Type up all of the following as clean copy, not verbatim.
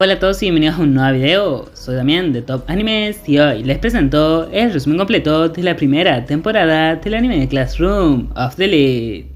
Hola a todos y bienvenidos a un nuevo video, soy Damián de Top Animes y hoy les presento el resumen completo de la primera temporada del anime de Classroom of the Elite.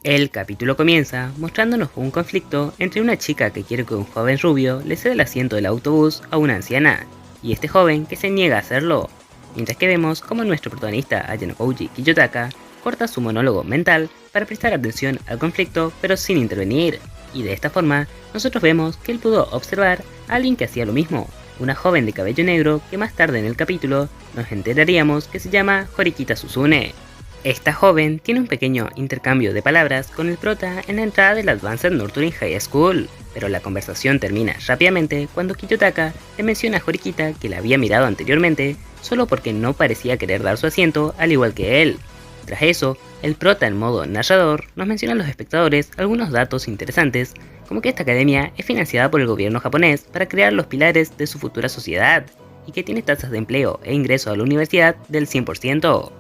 El capítulo comienza mostrándonos un conflicto entre una chica que quiere que un joven rubio le ceda el asiento del autobús a una anciana, y este joven que se niega a hacerlo, mientras que vemos como nuestro protagonista Ayanokouji Kiyotaka corta su monólogo mental para prestar atención al conflicto pero sin intervenir, y de esta forma nosotros vemos que él pudo observar a alguien que hacía lo mismo, una joven de cabello negro que más tarde en el capítulo nos enteraríamos que se llama Horikita Suzune. Esta joven tiene un pequeño intercambio de palabras con el prota en la entrada del Advanced Nurturing High School, pero la conversación termina rápidamente cuando Kiyotaka le menciona a Horikita que la había mirado anteriormente solo porque no parecía querer dar su asiento al igual que él. Tras eso, el prota en modo narrador nos menciona a los espectadores algunos datos interesantes, como que esta academia es financiada por el gobierno japonés para crear los pilares de su futura sociedad, y que tiene tasas de empleo e ingreso a la universidad del 100%.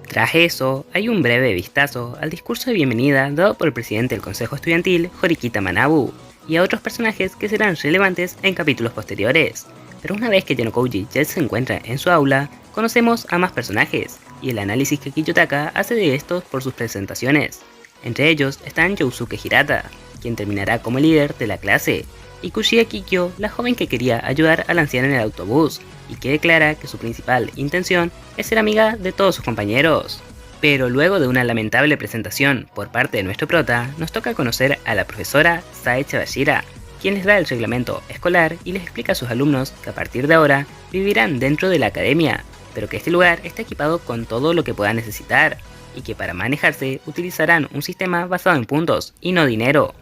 Tras eso, hay un breve vistazo al discurso de bienvenida dado por el presidente del consejo estudiantil, Horikita Manabu, y a otros personajes que serán relevantes en capítulos posteriores. Pero una vez que Ayanokouji ya se encuentra en su aula, conocemos a más personajes, y el análisis que Kiyotaka hace de estos por sus presentaciones. Entre ellos están Yousuke Hirata, quien terminará como líder de la clase, y Kushida Kikyo, la joven que quería ayudar a la anciana en el autobús, y que declara que su principal intención es ser amiga de todos sus compañeros. Pero luego de una lamentable presentación por parte de nuestro prota, nos toca conocer a la profesora Sae Chabashira, quien les da el reglamento escolar y les explica a sus alumnos que a partir de ahora vivirán dentro de la academia, pero que este lugar está equipado con todo lo que puedan necesitar, y que para manejarse utilizarán un sistema basado en puntos y no dinero.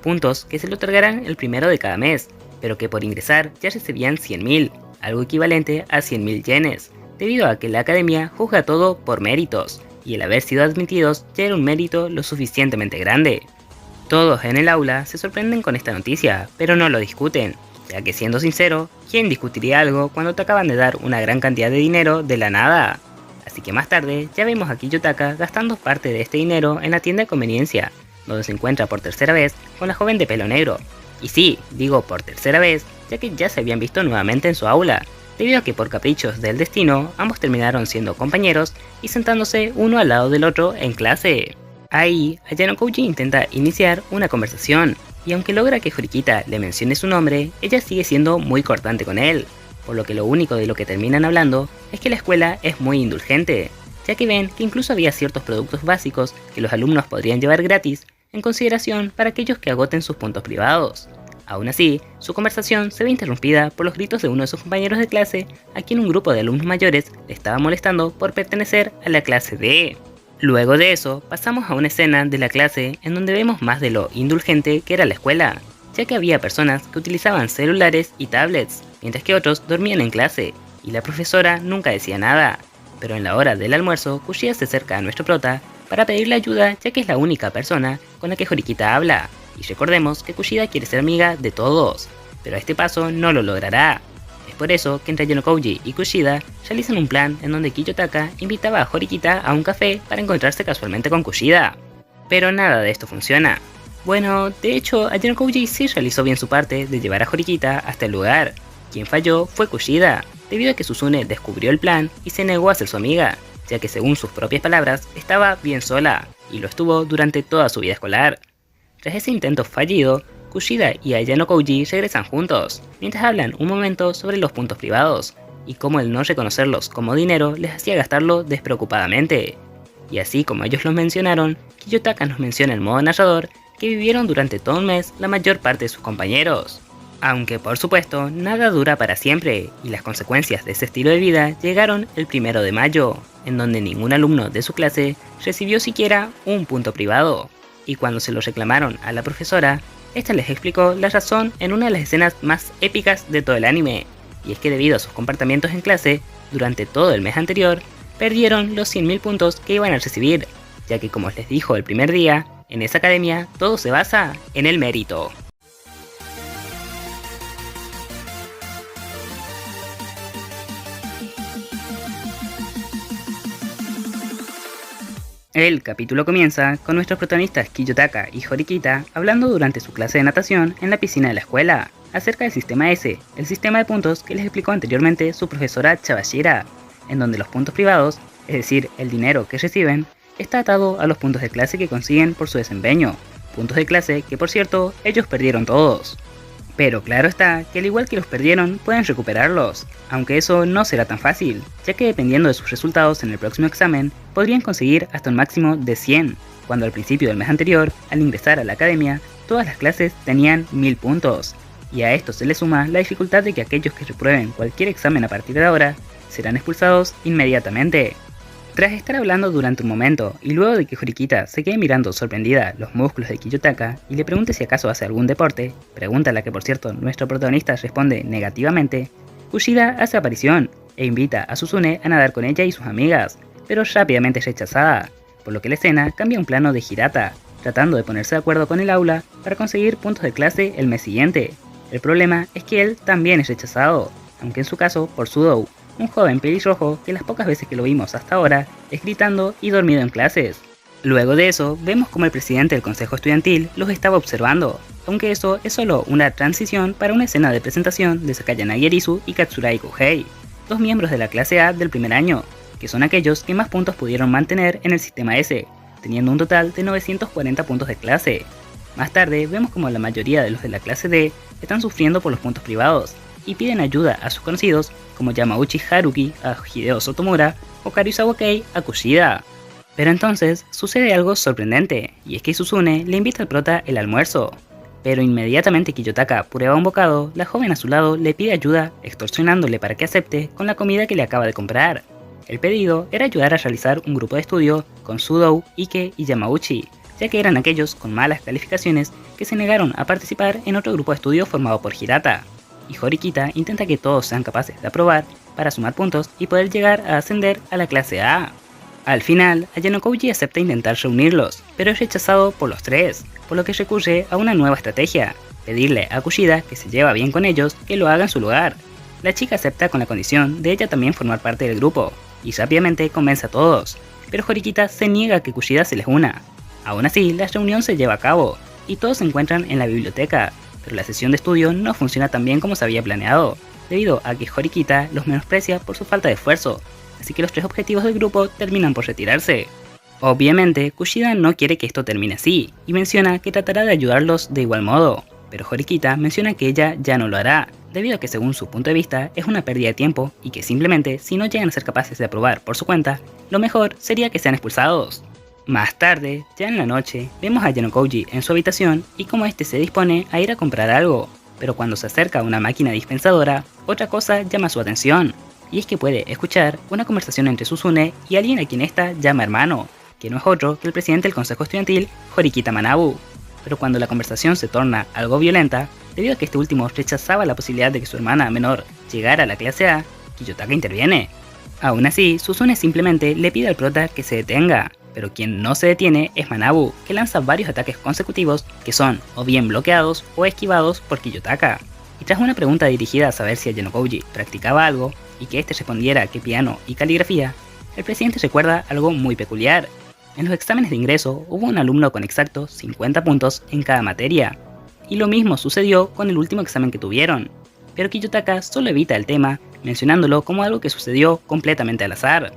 Puntos que se le otorgarán el primero de cada mes, pero que por ingresar ya recibían 100.000, algo equivalente a 100.000 yenes, debido a que la academia juzga todo por méritos, y el haber sido admitidos ya era un mérito lo suficientemente grande. Todos en el aula se sorprenden con esta noticia, pero no lo discuten, ya que siendo sincero, ¿quién discutiría algo cuando te acaban de dar una gran cantidad de dinero de la nada? Así que más tarde ya vemos a Kiyotaka gastando parte de este dinero en la tienda de conveniencia, donde se encuentra por tercera vez con la joven de pelo negro. Y sí, digo por tercera vez, ya que ya se habían visto nuevamente en su aula, debido a que por caprichos del destino ambos terminaron siendo compañeros y sentándose uno al lado del otro en clase. Ahí, Ayanokouji intenta iniciar una conversación, y aunque logra que Horikita le mencione su nombre, ella sigue siendo muy cortante con él, por lo que lo único de lo que terminan hablando es que la escuela es muy indulgente, ya que ven que incluso había ciertos productos básicos que los alumnos podrían llevar gratis en consideración para aquellos que agoten sus puntos privados. Aún así, su conversación se ve interrumpida por los gritos de uno de sus compañeros de clase, a quien un grupo de alumnos mayores le estaba molestando por pertenecer a la clase D. Luego de eso, pasamos a una escena de la clase en donde vemos más de lo indulgente que era la escuela, ya que había personas que utilizaban celulares y tablets, mientras que otros dormían en clase, y la profesora nunca decía nada. Pero en la hora del almuerzo, Kushida se acerca a nuestro prota para pedirle ayuda, ya que es la única persona con la que Horikita habla, y recordemos que Kushida quiere ser amiga de todos, pero a este paso no lo logrará. Es por eso que entre Ayanokouji y Kushida realizan un plan en donde Kiyotaka invitaba a Horikita a un café para encontrarse casualmente con Kushida. Pero nada de esto funciona. Bueno, de hecho, Ayanokouji sí realizó bien su parte de llevar a Horikita hasta el lugar. Quien falló fue Kushida, debido a que Suzune descubrió el plan y se negó a ser su amiga, ya que según sus propias palabras, estaba bien sola, y lo estuvo durante toda su vida escolar. Tras ese intento fallido, Kushida y Ayanokouji regresan juntos, mientras hablan un momento sobre los puntos privados, y cómo el no reconocerlos como dinero les hacía gastarlo despreocupadamente. Y así como ellos lo mencionaron, Kiyotaka nos menciona en modo narrador que vivieron durante todo un mes la mayor parte de sus compañeros. Aunque por supuesto, nada dura para siempre, y las consecuencias de ese estilo de vida llegaron el 1 de mayo, en donde ningún alumno de su clase recibió siquiera un punto privado. Y cuando se lo reclamaron a la profesora, esta les explicó la razón en una de las escenas más épicas de todo el anime, y es que debido a sus comportamientos en clase, durante todo el mes anterior, perdieron los 100.000 puntos que iban a recibir, ya que como les dijo el primer día, en esa academia todo se basa en el mérito. El capítulo comienza con nuestros protagonistas Kiyotaka y Horikita hablando durante su clase de natación en la piscina de la escuela, acerca del sistema S, el sistema de puntos que les explicó anteriormente su profesora Chabashira, en donde los puntos privados, es decir, el dinero que reciben, está atado a los puntos de clase que consiguen por su desempeño, puntos de clase que por cierto ellos perdieron todos. Pero claro está que al igual que los perdieron, pueden recuperarlos, aunque eso no será tan fácil, ya que dependiendo de sus resultados en el próximo examen, podrían conseguir hasta un máximo de 100, cuando al principio del mes anterior, al ingresar a la academia, todas las clases tenían 1000 puntos, y a esto se le suma la dificultad de que aquellos que reprueben cualquier examen a partir de ahora, serán expulsados inmediatamente. Tras estar hablando durante un momento, y luego de que Horikita se quede mirando sorprendida los músculos de Kiyotaka y le pregunte si acaso hace algún deporte, pregunta a la que por cierto nuestro protagonista responde negativamente, Kushida hace aparición e invita a Suzune a nadar con ella y sus amigas, pero rápidamente es rechazada, por lo que la escena cambia a un plano de Hirata, tratando de ponerse de acuerdo con el aula para conseguir puntos de clase el mes siguiente. El problema es que él también es rechazado, aunque en su caso por Sudou, un joven pelirrojo que las pocas veces que lo vimos hasta ahora es gritando y dormido en clases. Luego de eso, vemos como el presidente del consejo estudiantil los estaba observando, aunque eso es solo una transición para una escena de presentación de Sakaya Nagirisu y Katsurai Kohei, dos miembros de la clase A del primer año, que son aquellos que más puntos pudieron mantener en el sistema S, teniendo un total de 940 puntos de clase. Más tarde, vemos como la mayoría de los de la clase D están sufriendo por los puntos privados, y piden ayuda a sus conocidos como Yamauchi Haruki a Hideo Sotomura o Karisawa Kei a Kushida. Pero entonces sucede algo sorprendente, y es que Suzune le invita al prota el almuerzo. Pero inmediatamente Kiyotaka prueba un bocado, la joven a su lado le pide ayuda, extorsionándole para que acepte con la comida que le acaba de comprar. El pedido era ayudar a realizar un grupo de estudio con Sudou, Ike y Yamauchi, ya que eran aquellos con malas calificaciones que se negaron a participar en otro grupo de estudio formado por Hirata. Y Horikita intenta que todos sean capaces de aprobar para sumar puntos y poder llegar a ascender a la clase A. Al final, Ayanokouji acepta intentar reunirlos, pero es rechazado por los tres, por lo que recurre a una nueva estrategia, pedirle a Kushida, que se lleva bien con ellos, que lo haga en su lugar. La chica acepta con la condición de ella también formar parte del grupo, y rápidamente convence a todos, pero Horikita se niega a que Kushida se les una. Aún así, la reunión se lleva a cabo, y todos se encuentran en la biblioteca, pero la sesión de estudio no funciona tan bien como se había planeado, debido a que Horikita los menosprecia por su falta de esfuerzo, así que los tres objetivos del grupo terminan por retirarse. Obviamente, Kushida no quiere que esto termine así, y menciona que tratará de ayudarlos de igual modo, pero Horikita menciona que ella ya no lo hará, debido a que según su punto de vista es una pérdida de tiempo y que simplemente si no llegan a ser capaces de aprobar por su cuenta, lo mejor sería que sean expulsados. Más tarde, ya en la noche, vemos a Ayanokouji en su habitación y como este se dispone a ir a comprar algo, pero cuando se acerca a una máquina dispensadora, otra cosa llama su atención, y es que puede escuchar una conversación entre Suzune y alguien a quien ésta llama hermano, que no es otro que el presidente del consejo estudiantil, Horikita Manabu. Pero cuando la conversación se torna algo violenta, debido a que este último rechazaba la posibilidad de que su hermana menor llegara a la clase A, Kiyotaka interviene. Aún así, Suzune simplemente le pide al prota que se detenga, pero quien no se detiene es Manabu, que lanza varios ataques consecutivos que son o bien bloqueados o esquivados por Kiyotaka. Y tras una pregunta dirigida a saber si Ayanokouji practicaba algo, y que este respondiera que piano y caligrafía, el presidente recuerda algo muy peculiar. En los exámenes de ingreso hubo un alumno con exactos 50 puntos en cada materia, y lo mismo sucedió con el último examen que tuvieron, pero Kiyotaka solo evita el tema, mencionándolo como algo que sucedió completamente al azar.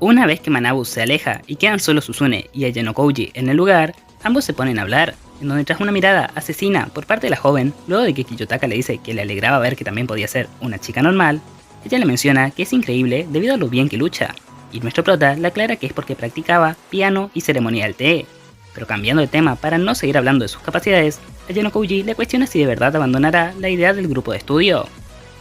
Una vez que Manabu se aleja y quedan solo Suzune y Ayanokouji en el lugar, ambos se ponen a hablar, en donde tras una mirada asesina por parte de la joven, luego de que Kiyotaka le dice que le alegraba ver que también podía ser una chica normal, ella le menciona que es increíble debido a lo bien que lucha, y nuestro prota le aclara que es porque practicaba piano y ceremonial té. Pero cambiando de tema para no seguir hablando de sus capacidades, Ayanokouji le cuestiona si de verdad abandonará la idea del grupo de estudio.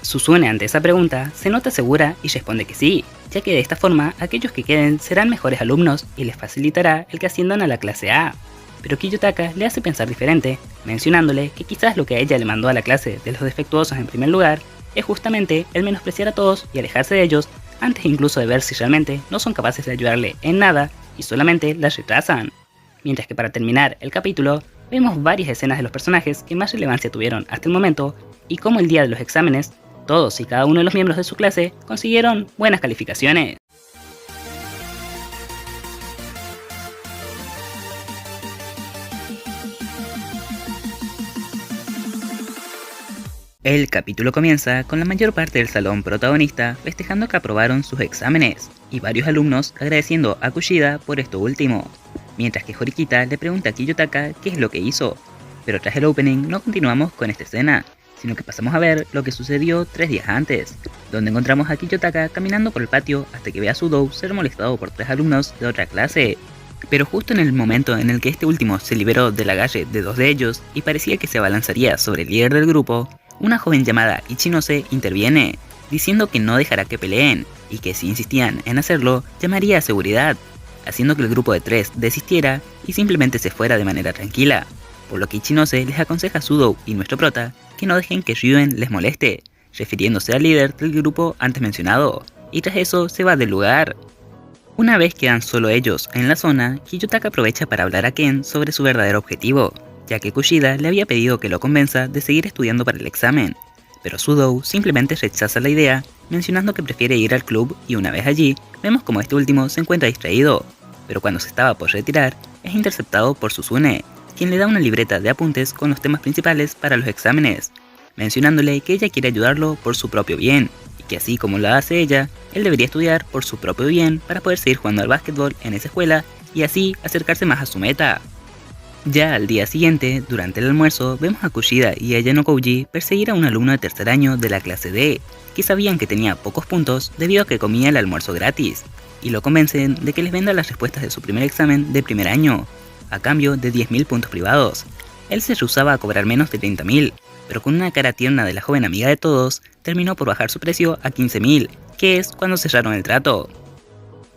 Suzune ante esa pregunta se nota segura y responde que sí, ya que de esta forma aquellos que queden serán mejores alumnos y les facilitará el que asciendan a la clase A. Pero Kiyotaka le hace pensar diferente, mencionándole que quizás lo que a ella le mandó a la clase de los defectuosos en primer lugar es justamente el menospreciar a todos y alejarse de ellos antes incluso de ver si realmente no son capaces de ayudarle en nada y solamente la retrasan. Mientras que para terminar el capítulo, vemos varias escenas de los personajes que más relevancia tuvieron hasta el momento y cómo el día de los exámenes, todos y cada uno de los miembros de su clase consiguieron buenas calificaciones. El capítulo comienza con la mayor parte del salón protagonista festejando que aprobaron sus exámenes, y varios alumnos agradeciendo a Kushida por esto último, mientras que Horikita le pregunta a Kiyotaka qué es lo que hizo. Pero tras el opening no continuamos con esta escena, sino que pasamos a ver lo que sucedió 3 días antes, donde encontramos a Kiyotaka caminando por el patio hasta que ve a Sudou ser molestado por 3 alumnos de otra clase. Pero justo en el momento en el que este último se liberó del agarre de 2 de ellos y parecía que se abalanzaría sobre el líder del grupo, una joven llamada Ichinose interviene, diciendo que no dejará que peleen, y que si insistían en hacerlo, llamaría a seguridad, haciendo que el grupo de 3 desistiera y simplemente se fuera de manera tranquila, por lo que Ichinose les aconseja a Sudou y nuestro prota que no dejen que Ryuen les moleste, refiriéndose al líder del grupo antes mencionado, y tras eso se va del lugar. Una vez quedan solo ellos en la zona, Kiyotaka aprovecha para hablar a Ken sobre su verdadero objetivo, ya que Kushida le había pedido que lo convenza de seguir estudiando para el examen, pero Sudou simplemente rechaza la idea, mencionando que prefiere ir al club, y una vez allí, vemos como este último se encuentra distraído, pero cuando se estaba por retirar, es interceptado por Suzune, quien le da una libreta de apuntes con los temas principales para los exámenes, mencionándole que ella quiere ayudarlo por su propio bien, y que así como lo hace ella, él debería estudiar por su propio bien para poder seguir jugando al básquetbol en esa escuela y así acercarse más a su meta. Ya al día siguiente, durante el almuerzo, vemos a Kushida y a Yanokouji perseguir a un alumno de tercer año de la clase D, que sabían que tenía pocos puntos debido a que comía el almuerzo gratis, y lo convencen de que les venda las respuestas de su primer examen de primer año, a cambio de 10.000 puntos privados. Él se rehusaba a cobrar menos de 30.000, pero con una cara tierna de la joven amiga de todos, terminó por bajar su precio a 15.000, que es cuando cerraron el trato.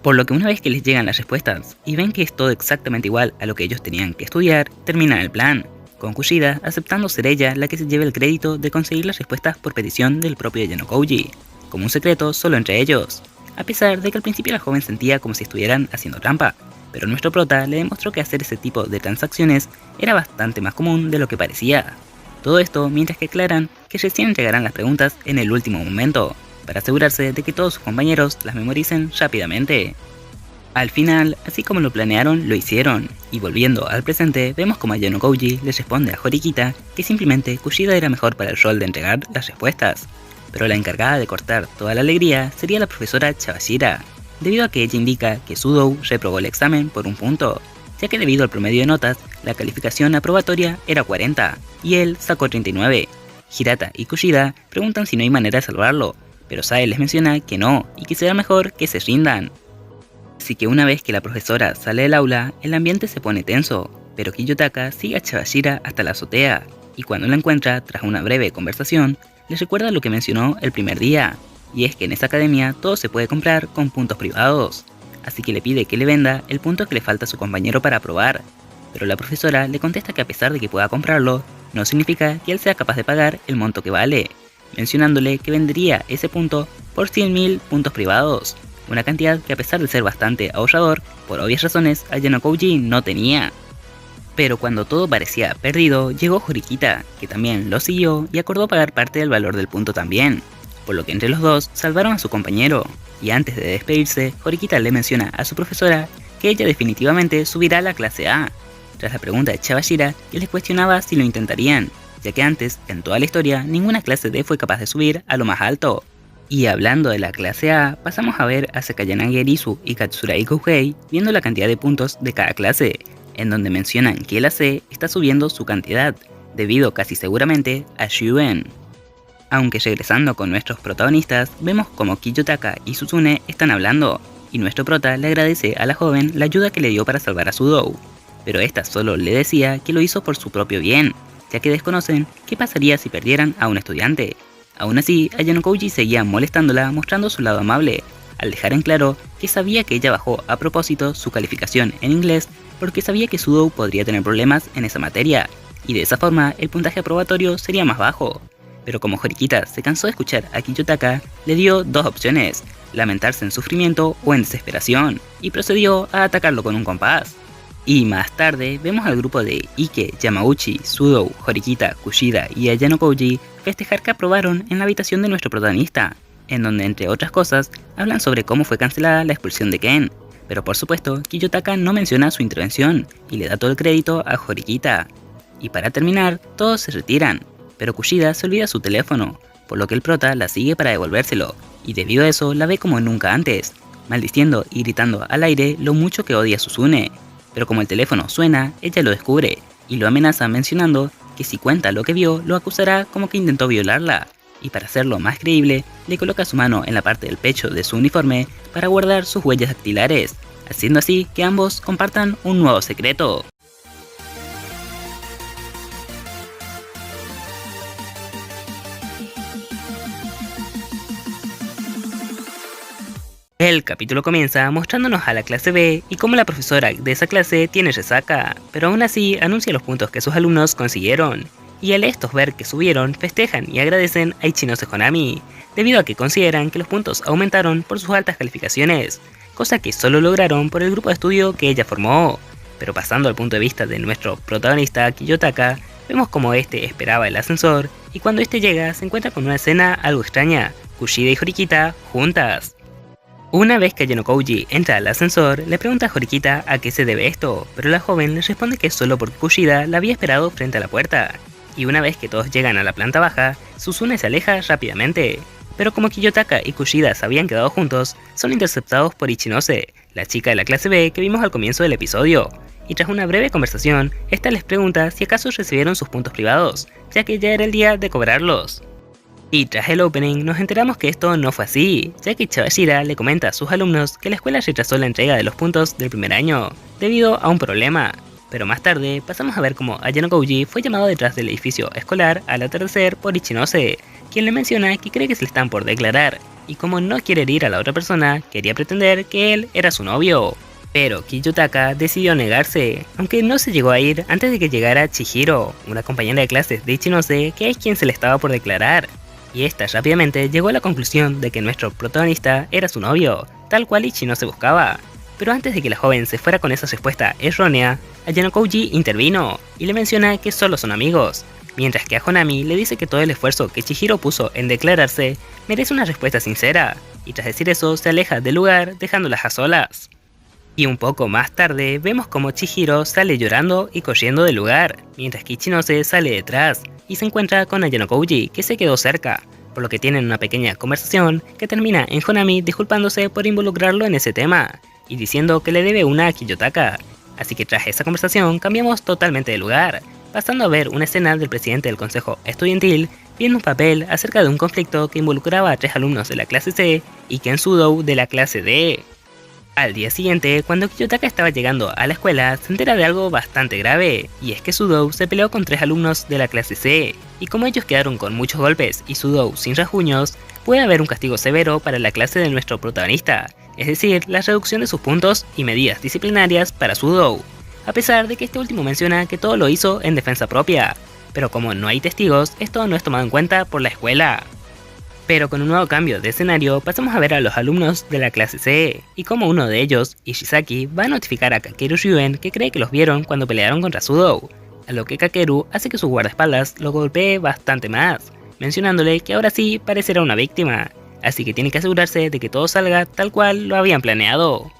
Por lo que una vez que les llegan las respuestas y ven que es todo exactamente igual a lo que ellos tenían que estudiar, terminan el plan, con Kushida aceptando ser ella la que se lleve el crédito de conseguir las respuestas por petición del propio Yanokouji, como un secreto solo entre ellos, a pesar de que al principio la joven sentía como si estuvieran haciendo trampa, pero nuestro prota le demostró que hacer ese tipo de transacciones era bastante más común de lo que parecía. Todo esto mientras que aclaran que recién entregarán las preguntas en el último momento, para asegurarse de que todos sus compañeros las memoricen rápidamente. Al final, así como lo planearon, lo hicieron, y volviendo al presente, vemos como Yanokouji le responde a Horikita que simplemente Kushida era mejor para el rol de entregar las respuestas, pero la encargada de cortar toda la alegría sería la profesora Chabashira, debido a que ella indica que Sudou reprobó el examen por 1 punto, ya que debido al promedio de notas, la calificación aprobatoria era 40, y él sacó 39. Hirata y Kushida preguntan si no hay manera de salvarlo, pero Sae les menciona que no, y que será mejor que se rindan. Así que una vez que la profesora sale del aula, el ambiente se pone tenso, pero Kiyotaka sigue a Chabashira hasta la azotea, y cuando la encuentra tras una breve conversación, les recuerda lo que mencionó el primer día, y es que en esa academia todo se puede comprar con puntos privados, así que le pide que le venda el punto que le falta a su compañero para aprobar, pero la profesora le contesta que a pesar de que pueda comprarlo, no significa que él sea capaz de pagar el monto que vale, mencionándole que vendería ese punto por 100.000 puntos privados, una cantidad que a pesar de ser bastante ahorrador, por obvias razones a Yanokouji no tenía. Pero cuando todo parecía perdido, llegó Horikita, que también lo siguió y acordó pagar parte del valor del punto también, por lo que entre los dos salvaron a su compañero, y antes de despedirse, Horikita le menciona a su profesora que ella definitivamente subirá a la clase A, tras la pregunta de Chabashira, que les cuestionaba si lo intentarían, ya que antes, en toda la historia, ninguna clase D fue capaz de subir a lo más alto. Y hablando de la clase A, pasamos a ver a Sakayanagi Erizu y Katsurai Kouhei viendo la cantidad de puntos de cada clase, en donde mencionan que la C está subiendo su cantidad, debido casi seguramente a Ryuen. Aunque regresando con nuestros protagonistas, vemos como Kiyotaka y Suzune están hablando, y nuestro prota le agradece a la joven la ayuda que le dio para salvar a Sudou, pero esta solo le decía que lo hizo por su propio bien, ya que desconocen qué pasaría si perdieran a un estudiante. Aún así, a Yanokouji seguía molestándola mostrando su lado amable, al dejar en claro que sabía que ella bajó a propósito su calificación en inglés porque sabía que Sudou podría tener problemas en esa materia, y de esa forma el puntaje aprobatorio sería más bajo. Pero como Horikita se cansó de escuchar a Kiyotaka, le dio 2 opciones, lamentarse en sufrimiento o en desesperación, y procedió a atacarlo con un compás. Y más tarde vemos al grupo de Ike, Yamauchi, Sudou, Horikita, Kushida y a Yanokouji festejar que aprobaron en la habitación de nuestro protagonista, en donde entre otras cosas hablan sobre cómo fue cancelada la expulsión de Ken, pero por supuesto Kiyotaka no menciona su intervención y le da todo el crédito a Horikita. Y para terminar, todos se retiran, pero Kushida se olvida su teléfono, por lo que el prota la sigue para devolvérselo, y debido a eso la ve como nunca antes, maldiciendo y gritando al aire lo mucho que odia a Suzune. Pero como el teléfono suena, ella lo descubre, y lo amenaza mencionando que si cuenta lo que vio, lo acusará como que intentó violarla, y para hacerlo más creíble, le coloca su mano en la parte del pecho de su uniforme para guardar sus huellas dactilares, haciendo así que ambos compartan un nuevo secreto. El capítulo comienza mostrándonos a la clase B y cómo la profesora de esa clase tiene resaca, pero aún así anuncia los puntos que sus alumnos consiguieron, y al estos ver que subieron, festejan y agradecen a Ichinose Honami, debido a que consideran que los puntos aumentaron por sus altas calificaciones, cosa que solo lograron por el grupo de estudio que ella formó. Pero pasando al punto de vista de nuestro protagonista Kiyotaka, vemos como este esperaba el ascensor, y cuando este llega se encuentra con una escena algo extraña, Kushida y Horikita juntas. Una vez que Ayanokouji entra al ascensor, le pregunta a Horikita a qué se debe esto, pero la joven le responde que es solo porque Kushida la había esperado frente a la puerta. Y una vez que todos llegan a la planta baja, Suzune se aleja rápidamente. Pero como Kiyotaka y Kushida se habían quedado juntos, son interceptados por Ichinose, la chica de la clase B que vimos al comienzo del episodio. Y tras una breve conversación, esta les pregunta si acaso recibieron sus puntos privados, ya que ya era el día de cobrarlos. Y tras el opening nos enteramos que esto no fue así, ya que Chawashira le comenta a sus alumnos que la escuela rechazó la entrega de los puntos del primer año, debido a un problema. Pero más tarde pasamos a ver cómo Ayanokouji fue llamado detrás del edificio escolar al atardecer por Ichinose, quien le menciona que cree que se le están por declarar, y como no quiere herir a la otra persona, quería pretender que él era su novio. Pero Kiyotaka decidió negarse, aunque no se llegó a ir antes de que llegara Chihiro, una compañera de clases de Ichinose que es quien se le estaba por declarar. Y esta rápidamente llegó a la conclusión de que nuestro protagonista era su novio, tal cual Ichinose buscaba. Pero antes de que la joven se fuera con esa respuesta errónea, Ayanokouji intervino y le menciona que solo son amigos, mientras que a Honami le dice que todo el esfuerzo que Chihiro puso en declararse merece una respuesta sincera, y tras decir eso se aleja del lugar dejándolas a solas. Y un poco más tarde vemos como Chihiro sale llorando y corriendo del lugar, mientras que Ichinose sale detrás y se encuentra con Ayanokouji que se quedó cerca, por lo que tienen una pequeña conversación que termina en Honami disculpándose por involucrarlo en ese tema, y diciendo que le debe una a Kiyotaka. Así que tras esa conversación cambiamos totalmente de lugar, pasando a ver una escena del presidente del consejo estudiantil viendo un papel acerca de un conflicto que involucraba a 3 alumnos de la clase C y Kensudou de la clase D. Al día siguiente, cuando Kiyotaka estaba llegando a la escuela, se entera de algo bastante grave, y es que Sudou se peleó con 3 alumnos de la clase C, y como ellos quedaron con muchos golpes y Sudou sin rasguños, puede haber un castigo severo para la clase de nuestro protagonista, es decir, la reducción de sus puntos y medidas disciplinarias para Sudou, a pesar de que este último menciona que todo lo hizo en defensa propia, pero como no hay testigos, esto no es tomado en cuenta por la escuela. Pero con un nuevo cambio de escenario pasamos a ver a los alumnos de la clase C, y como uno de ellos, Ishizaki, va a notificar a Kakeru Ryuen que cree que los vieron cuando pelearon contra Sudou, a lo que Kakeru hace que su guardaespaldas lo golpee bastante más, mencionándole que ahora sí parecerá una víctima, así que tiene que asegurarse de que todo salga tal cual lo habían planeado.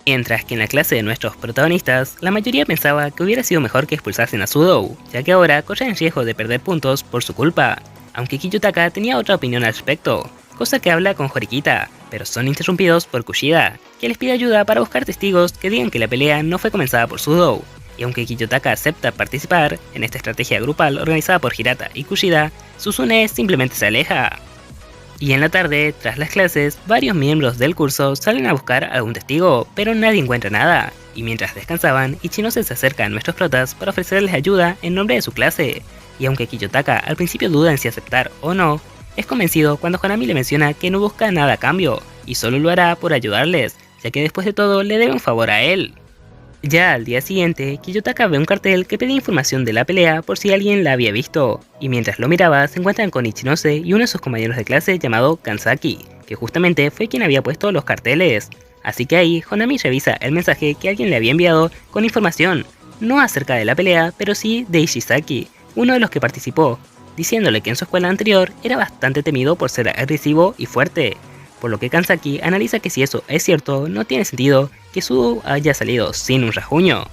Mientras que en la clase de nuestros protagonistas, la mayoría pensaba que hubiera sido mejor que expulsasen a Sudou, ya que ahora corren riesgo de perder puntos por su culpa, aunque Kiyotaka tenía otra opinión al respecto, cosa que habla con Horikita, pero son interrumpidos por Kushida, que les pide ayuda para buscar testigos que digan que la pelea no fue comenzada por Sudou, y aunque Kiyotaka acepta participar en esta estrategia grupal organizada por Hirata y Kushida, Suzune simplemente se aleja. Y en la tarde, tras las clases, varios miembros del curso salen a buscar algún testigo, pero nadie encuentra nada, y mientras descansaban, Ichinose se acerca a nuestros protas para ofrecerles ayuda en nombre de su clase, y aunque Kiyotaka al principio duda en si aceptar o no, es convencido cuando Honami le menciona que no busca nada a cambio, y solo lo hará por ayudarles, ya que después de todo le debe un favor a él. Ya al día siguiente, Kiyotaka ve un cartel que pedía información de la pelea por si alguien la había visto, y mientras lo miraba se encuentran con Ichinose y uno de sus compañeros de clase llamado Kansaki, que justamente fue quien había puesto los carteles. Así que ahí, Honami revisa el mensaje que alguien le había enviado con información, no acerca de la pelea, pero sí de Ishizaki, uno de los que participó, diciéndole que en su escuela anterior era bastante temido por ser agresivo y fuerte, por lo que Kansaki analiza que si eso es cierto, no tiene sentido que Sudou haya salido sin un rasguño.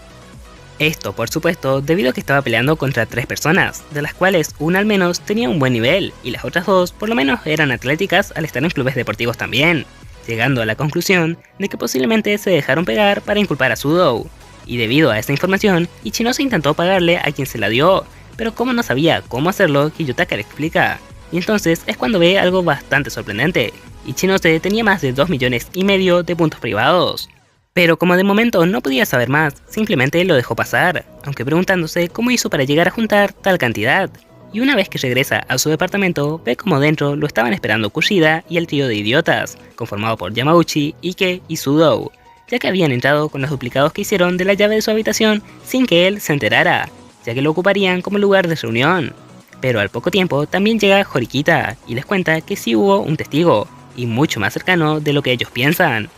Esto, por supuesto, debido a que estaba peleando contra 3 personas, de las cuales una al menos tenía un buen nivel, y las otras 2 por lo menos eran atléticas al estar en clubes deportivos también, llegando a la conclusión de que posiblemente se dejaron pegar para inculpar a Sudou. Y debido a esta información, Ichinose intentó pagarle a quien se la dio, pero como no sabía cómo hacerlo, Kiyotaka le explica. Y entonces es cuando ve algo bastante sorprendente. Ichinose tenía más de 2,5 millones de puntos privados. Pero como de momento no podía saber más, simplemente lo dejó pasar, aunque preguntándose cómo hizo para llegar a juntar tal cantidad. Y una vez que regresa a su departamento, ve como dentro lo estaban esperando Kushida y el trío de idiotas, conformado por Yamauchi, Ike y Sudou, ya que habían entrado con los duplicados que hicieron de la llave de su habitación sin que él se enterara, ya que lo ocuparían como lugar de reunión. Pero al poco tiempo también llega Horikita y les cuenta que sí hubo un testigo, y mucho más cercano de lo que ellos piensan.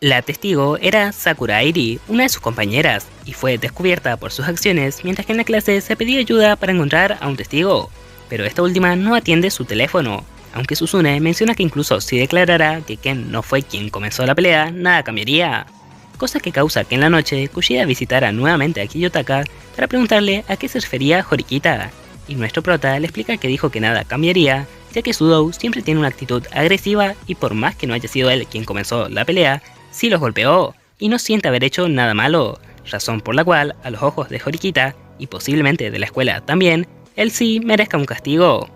La testigo era Sakura Airi, una de sus compañeras, y fue descubierta por sus acciones mientras que en la clase se pedía ayuda para encontrar a un testigo, pero esta última no atiende su teléfono, aunque Suzune menciona que incluso si declarara que Ken no fue quien comenzó la pelea, nada cambiaría. Cosa que causa que en la noche Kushida visitara nuevamente a Kiyotaka para preguntarle a qué se refería Horikita, y nuestro prota le explica que dijo que nada cambiaría, ya que Sudou siempre tiene una actitud agresiva y por más que no haya sido él quien comenzó la pelea, sí los golpeó, y no siente haber hecho nada malo, razón por la cual, a los ojos de Horikita, y posiblemente de la escuela también, él sí merezca un castigo.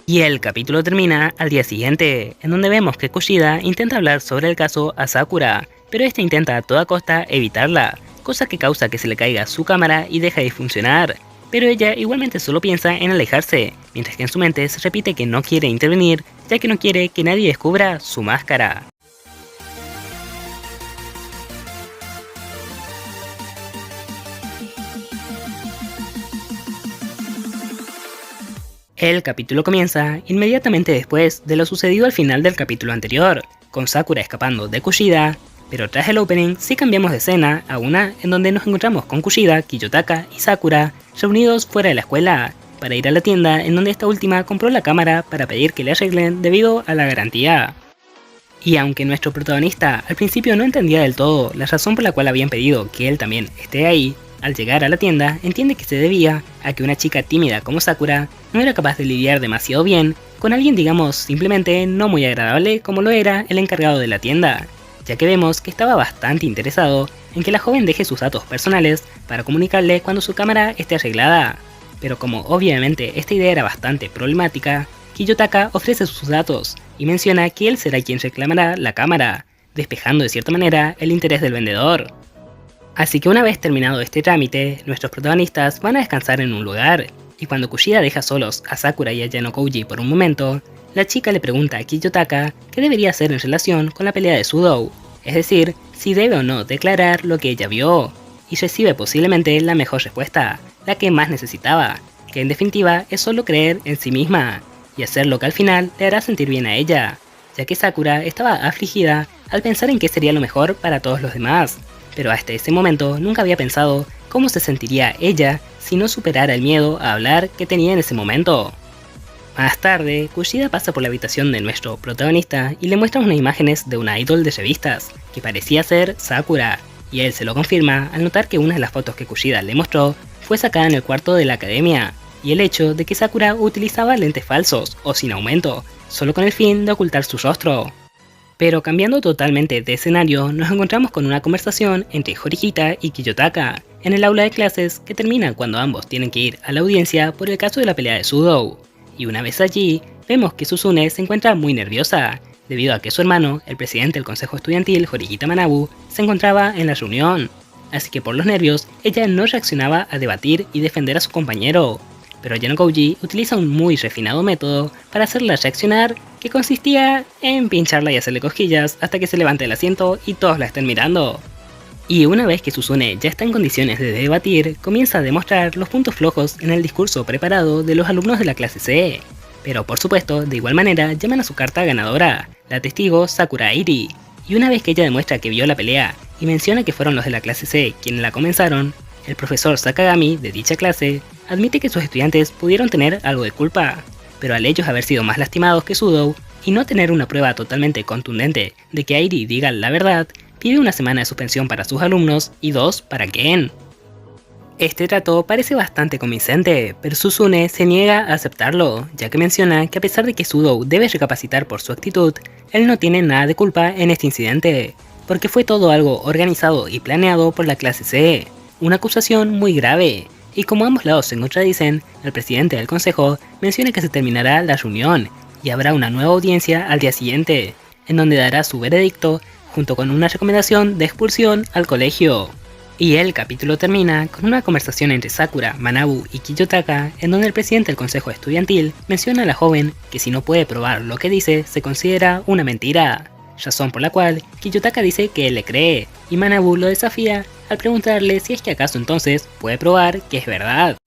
Y el capítulo termina al día siguiente, en donde vemos que Kushida intenta hablar sobre el caso a Sakura, pero esta intenta a toda costa evitarla, cosa que causa que se le caiga su cámara y deja de funcionar, pero ella igualmente solo piensa en alejarse, mientras que en su mente se repite que no quiere intervenir, ya que no quiere que nadie descubra su máscara. El capítulo comienza inmediatamente después de lo sucedido al final del capítulo anterior, con Sakura escapando de Kushida, pero tras el opening sí cambiamos de escena a una en donde nos encontramos con Kushida, Kiyotaka y Sakura reunidos fuera de la escuela, para ir a la tienda en donde esta última compró la cámara para pedir que le arreglen debido a la garantía. Y aunque nuestro protagonista al principio no entendía del todo la razón por la cual habían pedido que él también esté ahí, al llegar a la tienda entiende que se debía a que una chica tímida como Sakura no era capaz de lidiar demasiado bien con alguien digamos simplemente no muy agradable como lo era el encargado de la tienda, ya que vemos que estaba bastante interesado en que la joven deje sus datos personales para comunicarle cuando su cámara esté arreglada. Pero como obviamente esta idea era bastante problemática, Kiyotaka ofrece sus datos y menciona que él será quien reclamará la cámara, despejando de cierta manera el interés del vendedor. Así que una vez terminado este trámite, nuestros protagonistas van a descansar en un lugar, y cuando Kushida deja solos a Sakura y a Yanokouji por un momento, la chica le pregunta a Kiyotaka qué debería hacer en relación con la pelea de Sudou, es decir, si debe o no declarar lo que ella vio, y recibe posiblemente la mejor respuesta, la que más necesitaba, que en definitiva es solo creer en sí misma, y hacer lo que al final le hará sentir bien a ella, ya que Sakura estaba afligida al pensar en qué sería lo mejor para todos los demás, pero hasta ese momento nunca había pensado cómo se sentiría ella si no superara el miedo a hablar que tenía en ese momento. Más tarde, Kushida pasa por la habitación de nuestro protagonista y le muestra unas imágenes de una idol de revistas, que parecía ser Sakura, y él se lo confirma al notar que una de las fotos que Kushida le mostró fue sacada en el cuarto de la academia, y el hecho de que Sakura utilizaba lentes falsos o sin aumento, solo con el fin de ocultar su rostro. Pero cambiando totalmente de escenario, nos encontramos con una conversación entre Horikita y Kiyotaka en el aula de clases que termina cuando ambos tienen que ir a la audiencia por el caso de la pelea de Sudou. Y una vez allí, vemos que Suzune se encuentra muy nerviosa, debido a que su hermano, el presidente del consejo estudiantil, Horikita Manabu, se encontraba en la reunión. Así que por los nervios, ella no reaccionaba a debatir y defender a su compañero. Pero Yanokouji utiliza un muy refinado método para hacerla reaccionar, que consistía en pincharla y hacerle cosquillas hasta que se levante del asiento y todos la estén mirando. Y una vez que Suzune ya está en condiciones de debatir, comienza a demostrar los puntos flojos en el discurso preparado de los alumnos de la clase C. Pero por supuesto, de igual manera, llaman a su carta ganadora, la testigo Sakura Airi, y una vez que ella demuestra que vio la pelea y menciona que fueron los de la clase C quienes la comenzaron, el profesor Sakagami de dicha clase admite que sus estudiantes pudieron tener algo de culpa, pero al ellos haber sido más lastimados que Sudou y no tener una prueba totalmente contundente de que Airi diga la verdad, pide una semana de suspensión para sus alumnos y 2 para Ken. Este trato parece bastante convincente, pero Suzune se niega a aceptarlo, ya que menciona que a pesar de que Sudou debe recapacitar por su actitud, él no tiene nada de culpa en este incidente, porque fue todo algo organizado y planeado por la clase C, una acusación muy grave, y como ambos lados se contradicen, el presidente del consejo menciona que se terminará la reunión y habrá una nueva audiencia al día siguiente, en donde dará su veredicto junto con una recomendación de expulsión al colegio. Y el capítulo termina con una conversación entre Sakura, Manabu y Kiyotaka, en donde el presidente del consejo estudiantil menciona a la joven que si no puede probar lo que dice, se considera una mentira, razón por la cual Kiyotaka dice que él le cree, y Manabu lo desafía al preguntarle si es que acaso entonces puede probar que es verdad.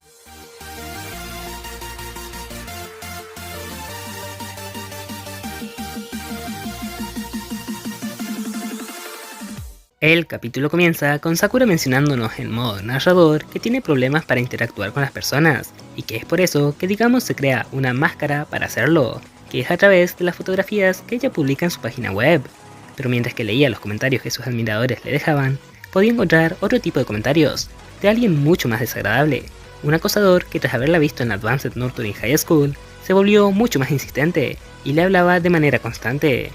El capítulo comienza con Sakura mencionándonos en modo narrador que tiene problemas para interactuar con las personas, y que es por eso que digamos se crea una máscara para hacerlo, que es a través de las fotografías que ella publica en su página web. Pero mientras que leía los comentarios que sus admiradores le dejaban, podía encontrar otro tipo de comentarios, de alguien mucho más desagradable, un acosador que tras haberla visto en Advanced Nurturing High School, se volvió mucho más insistente, y le hablaba de manera constante.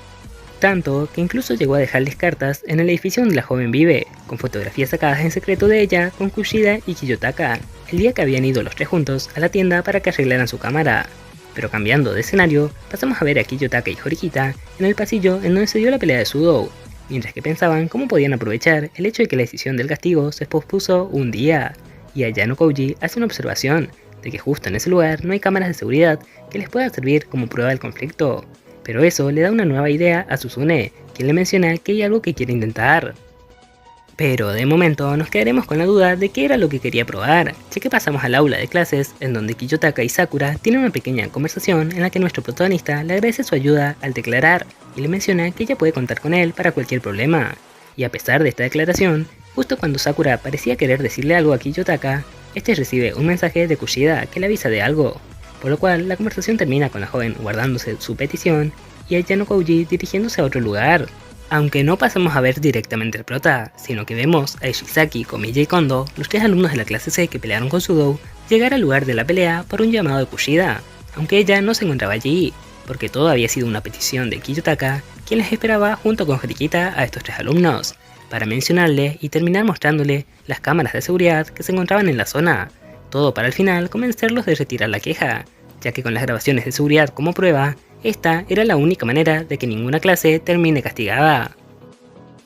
Tanto que incluso llegó a dejarles cartas en el edificio donde la joven vive, con fotografías sacadas en secreto de ella con Kushida y Kiyotaka, el día que habían ido los tres juntos a la tienda para que arreglaran su cámara. Pero cambiando de escenario, pasamos a ver a Kiyotaka y Horikita en el pasillo en donde se dio la pelea de Sudou, mientras que pensaban cómo podían aprovechar el hecho de que la decisión del castigo se pospuso un día, y Ayano Koji hace una observación de que justo en ese lugar no hay cámaras de seguridad que les puedan servir como prueba del conflicto. Pero eso le da una nueva idea a Suzune, quien le menciona que hay algo que quiere intentar. Pero de momento nos quedaremos con la duda de qué era lo que quería probar, ya que pasamos al aula de clases en donde Kiyotaka y Sakura tienen una pequeña conversación en la que nuestro protagonista le agradece su ayuda al declarar y le menciona que ella puede contar con él para cualquier problema. Y a pesar de esta declaración, justo cuando Sakura parecía querer decirle algo a Kiyotaka, este recibe un mensaje de Kushida que le avisa de algo, por lo cual la conversación termina con la joven guardándose su petición y Ayano Koji dirigiéndose a otro lugar. Aunque no pasamos a ver directamente al prota, sino que vemos a Ishizaki, Komiya y Kondo, los tres alumnos de la clase C que pelearon con Sudou, llegar al lugar de la pelea por un llamado de Kushida, aunque ella no se encontraba allí, porque todo había sido una petición de Kiyotaka, quien les esperaba junto con Horikita a estos tres alumnos, para mencionarle y terminar mostrándole las cámaras de seguridad que se encontraban en la zona, todo para al final convencerlos de retirar la queja, ya que con las grabaciones de seguridad como prueba, esta era la única manera de que ninguna clase termine castigada.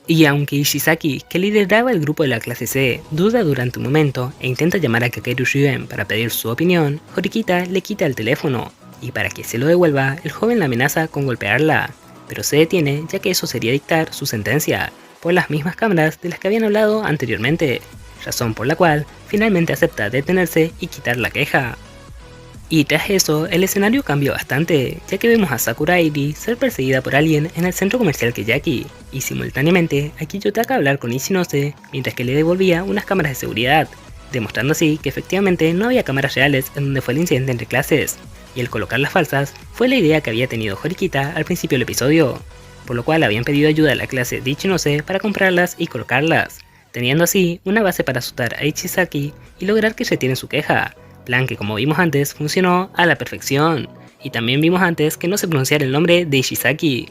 Y aunque Ishizaki, que lideraba el grupo de la clase C, duda durante un momento e intenta llamar a Kakeru Ryuen para pedir su opinión, Horikita le quita el teléfono, y para que se lo devuelva, el joven la amenaza con golpearla, pero se detiene ya que eso sería dictar su sentencia, por las mismas cámaras de las que habían hablado anteriormente, razón por la cual finalmente acepta detenerse y quitar la queja. Y tras eso, el escenario cambió bastante, ya que vemos a Sakura Eri ser perseguida por alguien en el centro comercial Keyaki, y simultáneamente a Kiyotaka hablar con Ichinose mientras que le devolvía unas cámaras de seguridad, demostrando así que efectivamente no había cámaras reales en donde fue el incidente entre clases, y el colocar las falsas fue la idea que había tenido Horikita al principio del episodio, por lo cual habían pedido ayuda a la clase de Ichinose para comprarlas y colocarlas, teniendo así una base para asustar a Ishizaki y lograr que retiren su queja, plan que como vimos antes funcionó a la perfección, y también vimos antes que no se pronunciara el nombre de Ishizaki.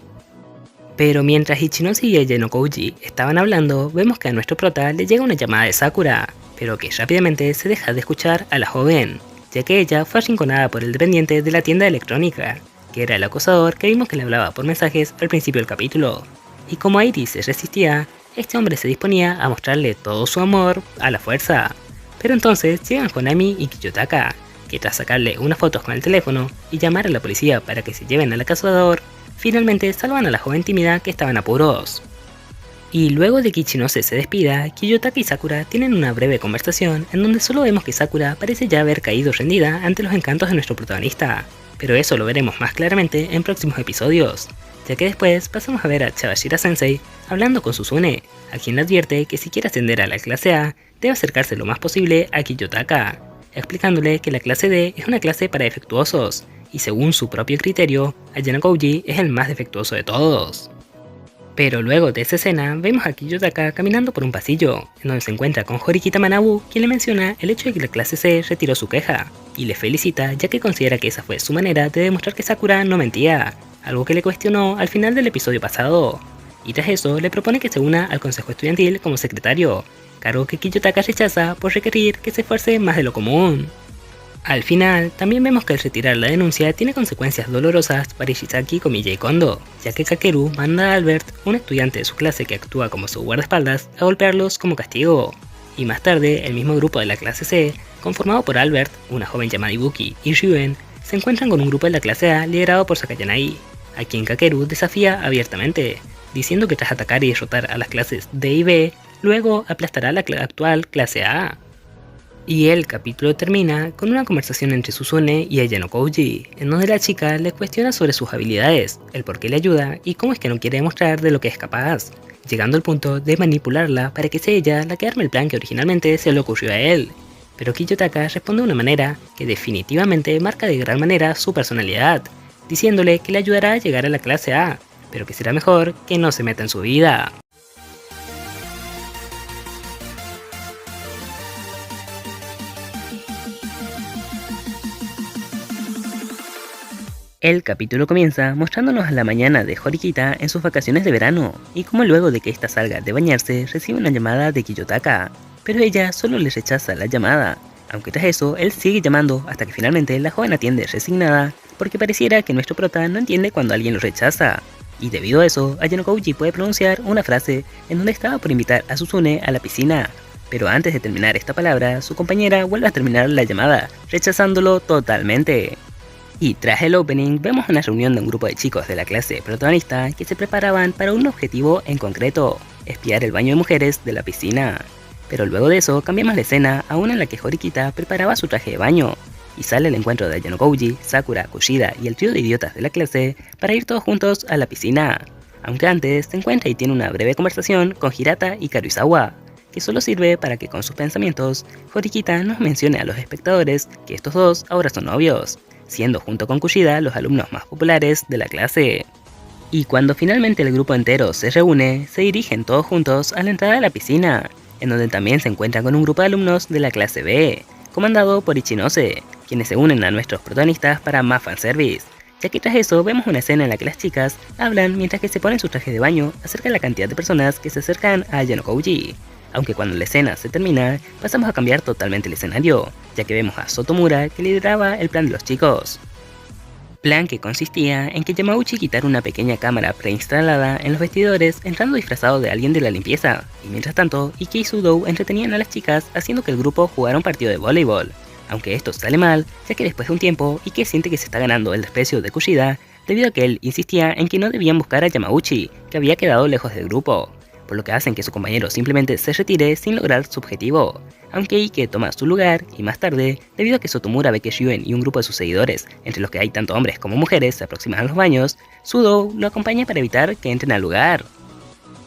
Pero mientras Ichinose y Ayano Koji estaban hablando, vemos que a nuestro prota le llega una llamada de Sakura, pero que rápidamente se deja de escuchar a la joven, ya que ella fue arrinconada por el dependiente de la tienda electrónica, que era el acosador que vimos que le hablaba por mensajes al principio del capítulo. Y como Airi se resistía, este hombre se disponía a mostrarle todo su amor a la fuerza. Pero entonces llegan Konami y Kiyotaka, que tras sacarle unas fotos con el teléfono y llamar a la policía para que se lleven al acosador, finalmente salvan a la joven tímida que estaba en apuros. Y luego de que Ichinose se despida, Kiyotaka y Sakura tienen una breve conversación en donde solo vemos que Sakura parece ya haber caído rendida ante los encantos de nuestro protagonista, pero eso lo veremos más claramente en próximos episodios, ya que después pasamos a ver a Chabashira Sensei hablando con Suzune, a quien le advierte que si quiere ascender a la clase A, debe acercarse lo más posible a Kiyotaka, explicándole que la clase D es una clase para defectuosos, y según su propio criterio, Ayano Koji es el más defectuoso de todos. Pero luego de esa escena, vemos a Kiyotaka caminando por un pasillo, en donde se encuentra con Horikita Manabu, quien le menciona el hecho de que la clase C retiró su queja, y le felicita ya que considera que esa fue su manera de demostrar que Sakura no mentía, algo que le cuestionó al final del episodio pasado. Y tras eso, le propone que se una al consejo estudiantil como secretario, cargo que Kiyotaka rechaza por requerir que se esfuerce más de lo común. Al final, también vemos que el retirar la denuncia tiene consecuencias dolorosas para Ishizaki, Komiya y Kondo, ya que Kakeru manda a Albert, un estudiante de su clase que actúa como su guardaespaldas, a golpearlos como castigo. Y más tarde, el mismo grupo de la clase C, conformado por Albert, una joven llamada Ibuki, y Ryuen, se encuentran con un grupo de la clase A liderado por Sakayanagi, a quien Kakeru desafía abiertamente, diciendo que tras atacar y derrotar a las clases D y B, luego aplastará a la actual clase A. Y el capítulo termina con una conversación entre Suzune y Ayano Kouji, en donde la chica le cuestiona sobre sus habilidades, el por qué le ayuda y cómo es que no quiere demostrar de lo que es capaz, llegando al punto de manipularla para que sea ella la que arme el plan que originalmente se le ocurrió a él. Pero Kiyotaka responde de una manera que definitivamente marca de gran manera su personalidad, diciéndole que le ayudará a llegar a la clase A, pero que será mejor que no se meta en su vida. El capítulo comienza mostrándonos a la mañana de Horikita en sus vacaciones de verano, y cómo luego de que ésta salga de bañarse recibe una llamada de Kiyotaka, pero ella solo le rechaza la llamada, aunque tras eso él sigue llamando hasta que finalmente la joven atiende resignada, porque pareciera que nuestro prota no entiende cuando alguien lo rechaza. Y debido a eso, Ayano Kouji puede pronunciar una frase en donde estaba por invitar a Suzune a la piscina, pero antes de terminar esta palabra, su compañera vuelve a terminar la llamada, rechazándolo totalmente. Y tras el opening vemos una reunión de un grupo de chicos de la clase protagonista que se preparaban para un objetivo en concreto, espiar el baño de mujeres de la piscina. Pero luego de eso cambiamos la escena a una en la que Horikita preparaba su traje de baño, y sale el encuentro de Ayano Kouji, Sakura, Kushida y el trío de idiotas de la clase para ir todos juntos a la piscina, aunque antes se encuentra y tiene una breve conversación con Hirata y Karuizawa, que solo sirve para que con sus pensamientos Horikita nos mencione a los espectadores que estos dos ahora son novios, siendo junto con Kushida los alumnos más populares de la clase. Y cuando finalmente el grupo entero se reúne, se dirigen todos juntos a la entrada de la piscina, en donde también se encuentran con un grupo de alumnos de la clase B, comandado por Ichinose, quienes se unen a nuestros protagonistas para más fanservice, ya que tras eso vemos una escena en la que las chicas hablan mientras que se ponen sus trajes de baño acerca de la cantidad de personas que se acercan a Ayano Kouji. Aunque cuando la escena se termina, pasamos a cambiar totalmente el escenario, ya que vemos a Sotomura que lideraba el plan de los chicos. Plan que consistía en que Yamauchi quitara una pequeña cámara preinstalada en los vestidores entrando disfrazado de alguien de la limpieza, y mientras tanto, Ike y Sudou entretenían a las chicas haciendo que el grupo jugara un partido de voleibol. Aunque esto sale mal, ya que después de un tiempo, Ike siente que se está ganando el desprecio de Kushida, debido a que él insistía en que no debían buscar a Yamauchi, que había quedado lejos del grupo, por lo que hacen que su compañero simplemente se retire sin lograr su objetivo, aunque Ike toma su lugar y más tarde, debido a que Sotomura ve que Ryuen y un grupo de sus seguidores, entre los que hay tanto hombres como mujeres, se aproximan a los baños, Sudou lo acompaña para evitar que entren al lugar.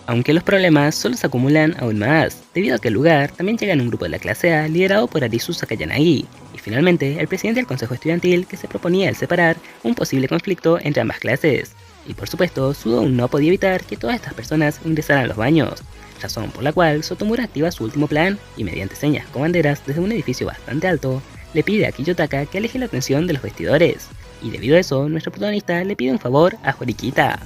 Aunque los problemas solo se acumulan aún más, debido a que al lugar también llegan un grupo de la clase A liderado por Arisu Sakayanagi, y finalmente el presidente del consejo estudiantil que se proponía el separar un posible conflicto entre ambas clases. Y por supuesto, Sudou no podía evitar que todas estas personas ingresaran a los baños, razón por la cual Sotomura activa su último plan y mediante señas con banderas desde un edificio bastante alto, le pide a Kiyotaka que aleje la atención de los vestidores, y debido a eso, nuestro protagonista le pide un favor a Horikita.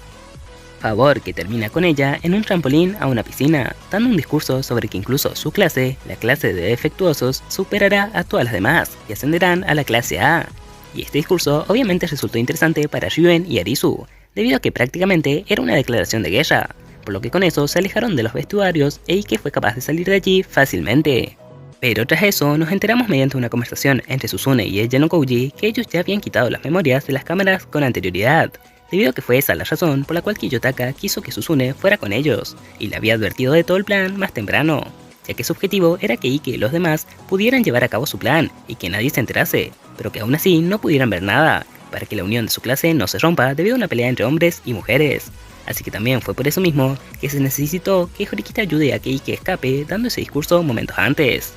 Favor que termina con ella en un trampolín a una piscina, dando un discurso sobre que incluso su clase, la clase de defectuosos, superará a todas las demás y ascenderán a la clase A. Y este discurso obviamente resultó interesante para Ryuen y Arisu, debido a que prácticamente era una declaración de guerra, por lo que con eso se alejaron de los vestuarios e Ike fue capaz de salir de allí fácilmente. Pero tras eso nos enteramos mediante una conversación entre Suzune y Ayano Kouji que ellos ya habían quitado las memorias de las cámaras con anterioridad, debido a que fue esa la razón por la cual Kiyotaka quiso que Suzune fuera con ellos, y le había advertido de todo el plan más temprano, ya que su objetivo era que Ike y los demás pudieran llevar a cabo su plan y que nadie se enterase, pero que aún así no pudieran ver nada, para que la unión de su clase no se rompa debido a una pelea entre hombres y mujeres. Así que también fue por eso mismo que se necesitó que Horikita ayude a que Ike escape dando ese discurso momentos antes.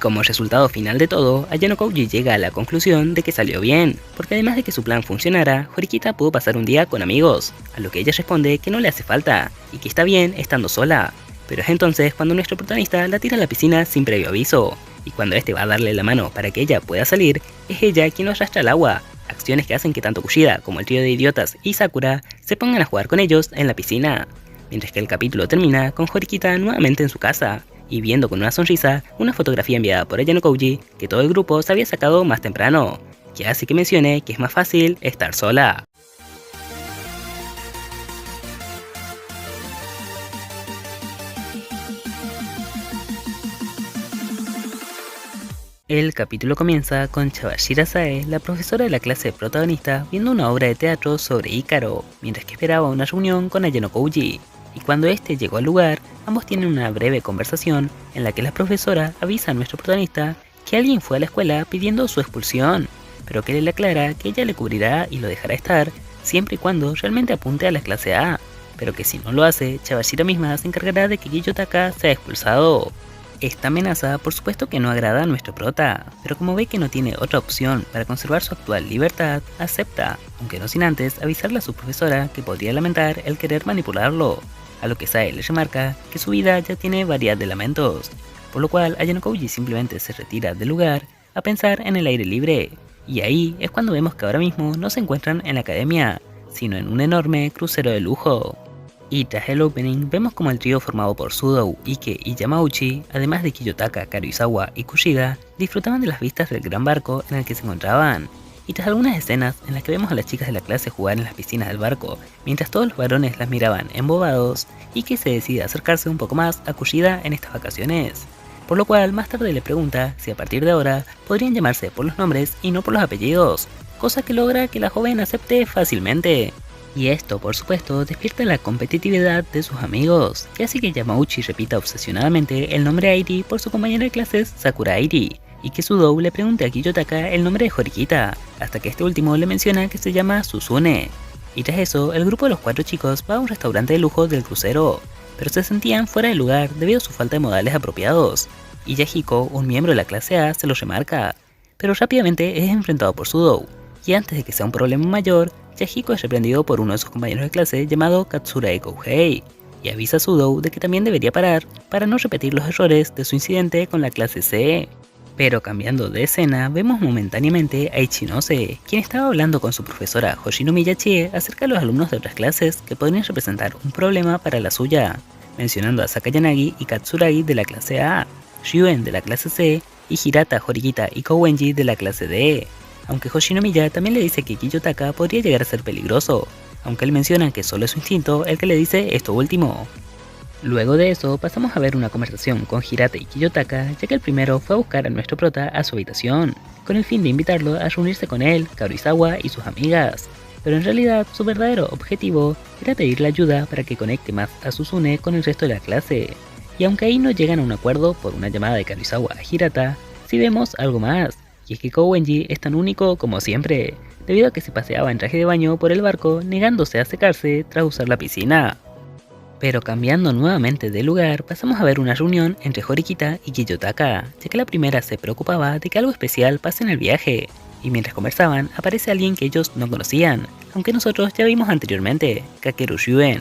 como resultado final de todo, Ayano Kouji llega a la conclusión de que salió bien, porque además de que su plan funcionara, Horikita pudo pasar un día con amigos, a lo que ella responde que no le hace falta, y que está bien estando sola. Pero es entonces cuando nuestro protagonista la tira a la piscina sin previo aviso, y cuando este va a darle la mano para que ella pueda salir, es ella quien lo arrastra al agua, acciones que hacen que tanto Kushida como el trío de idiotas y Sakura se pongan a jugar con ellos en la piscina, mientras que el capítulo termina con Horikita nuevamente en su casa, y viendo con una sonrisa una fotografía enviada por Ayano Kouji que todo el grupo se había sacado más temprano, que hace que mencione que es más fácil estar sola. El capítulo comienza con Chabashira Sae, la profesora de la clase protagonista, viendo una obra de teatro sobre Ícaro, mientras que esperaba una reunión con Ayano Kouji. Y cuando este llegó al lugar, ambos tienen una breve conversación en la que la profesora avisa a nuestro protagonista que alguien fue a la escuela pidiendo su expulsión, pero que él le aclara que ella le cubrirá y lo dejará estar siempre y cuando realmente apunte a la clase A, pero que si no lo hace, Chabashira misma se encargará de que Kiyotaka sea expulsado. Esta amenaza por supuesto que no agrada a nuestro prota, pero como ve que no tiene otra opción para conservar su actual libertad, acepta, aunque no sin antes avisarle a su profesora que podría lamentar el querer manipularlo, a lo que Sae le remarca que su vida ya tiene variedad de lamentos, por lo cual Ayano Kouji simplemente se retira del lugar a pensar en el aire libre, y ahí es cuando vemos que ahora mismo no se encuentran en la academia, sino en un enorme crucero de lujo. Y tras el opening vemos como el trío formado por Sudou, Ike y Yamauchi, además de Kiyotaka, Karuizawa y Kushida, disfrutaban de las vistas del gran barco en el que se encontraban. Y tras algunas escenas en las que vemos a las chicas de la clase jugar en las piscinas del barco, mientras todos los varones las miraban embobados, Ike se decide acercarse un poco más a Kushida en estas vacaciones. Por lo cual más tarde le pregunta si a partir de ahora podrían llamarse por los nombres y no por los apellidos, cosa que logra que la joven acepte fácilmente. Y esto, por supuesto, despierta la competitividad de sus amigos, que hace que Yamauchi repita obsesionadamente el nombre Airi por su compañera de clases Sakura Airi, y que Sudou le pregunte a Kiyotaka el nombre de Horikita, hasta que este último le menciona que se llama Suzune. Y tras eso, el grupo de los 4 chicos va a un restaurante de lujo del crucero, pero se sentían fuera de lugar debido a su falta de modales apropiados, y Yahiko, un miembro de la clase A, se los remarca, pero rápidamente es enfrentado por Sudou, y antes de que sea un problema mayor, Yahiko es reprendido por uno de sus compañeros de clase llamado Katsurae Kouhei, y avisa a Sudou de que también debería parar para no repetir los errores de su incidente con la clase C. Pero cambiando de escena, vemos momentáneamente a Ichinose, quien estaba hablando con su profesora Hoshino Miyachie acerca de los alumnos de otras clases que podrían representar un problema para la suya, mencionando a Sakayanagi y Katsuragi de la clase A, Ryuen de la clase C y Hirata, Horikita y Kowenji de la clase D. Aunque Hoshinomiya también le dice que Kiyotaka podría llegar a ser peligroso, aunque él menciona que solo es su instinto el que le dice esto último. Luego de eso pasamos a ver una conversación con Hirata y Kiyotaka, ya que el primero fue a buscar a nuestro prota a su habitación, con el fin de invitarlo a reunirse con él, Karuizawa y sus amigas, pero en realidad su verdadero objetivo era pedirle ayuda para que conecte más a Suzune con el resto de la clase, y aunque ahí no llegan a un acuerdo por una llamada de Karuizawa a Hirata, sí vemos algo más. Y es que Kowenji es tan único como siempre, debido a que se paseaba en traje de baño por el barco negándose a secarse tras usar la piscina. Pero cambiando nuevamente de lugar, pasamos a ver una reunión entre Horikita y Kiyotaka, ya que la primera se preocupaba de que algo especial pase en el viaje, y mientras conversaban aparece alguien que ellos no conocían, aunque nosotros ya vimos anteriormente, Kakeru Ryuen,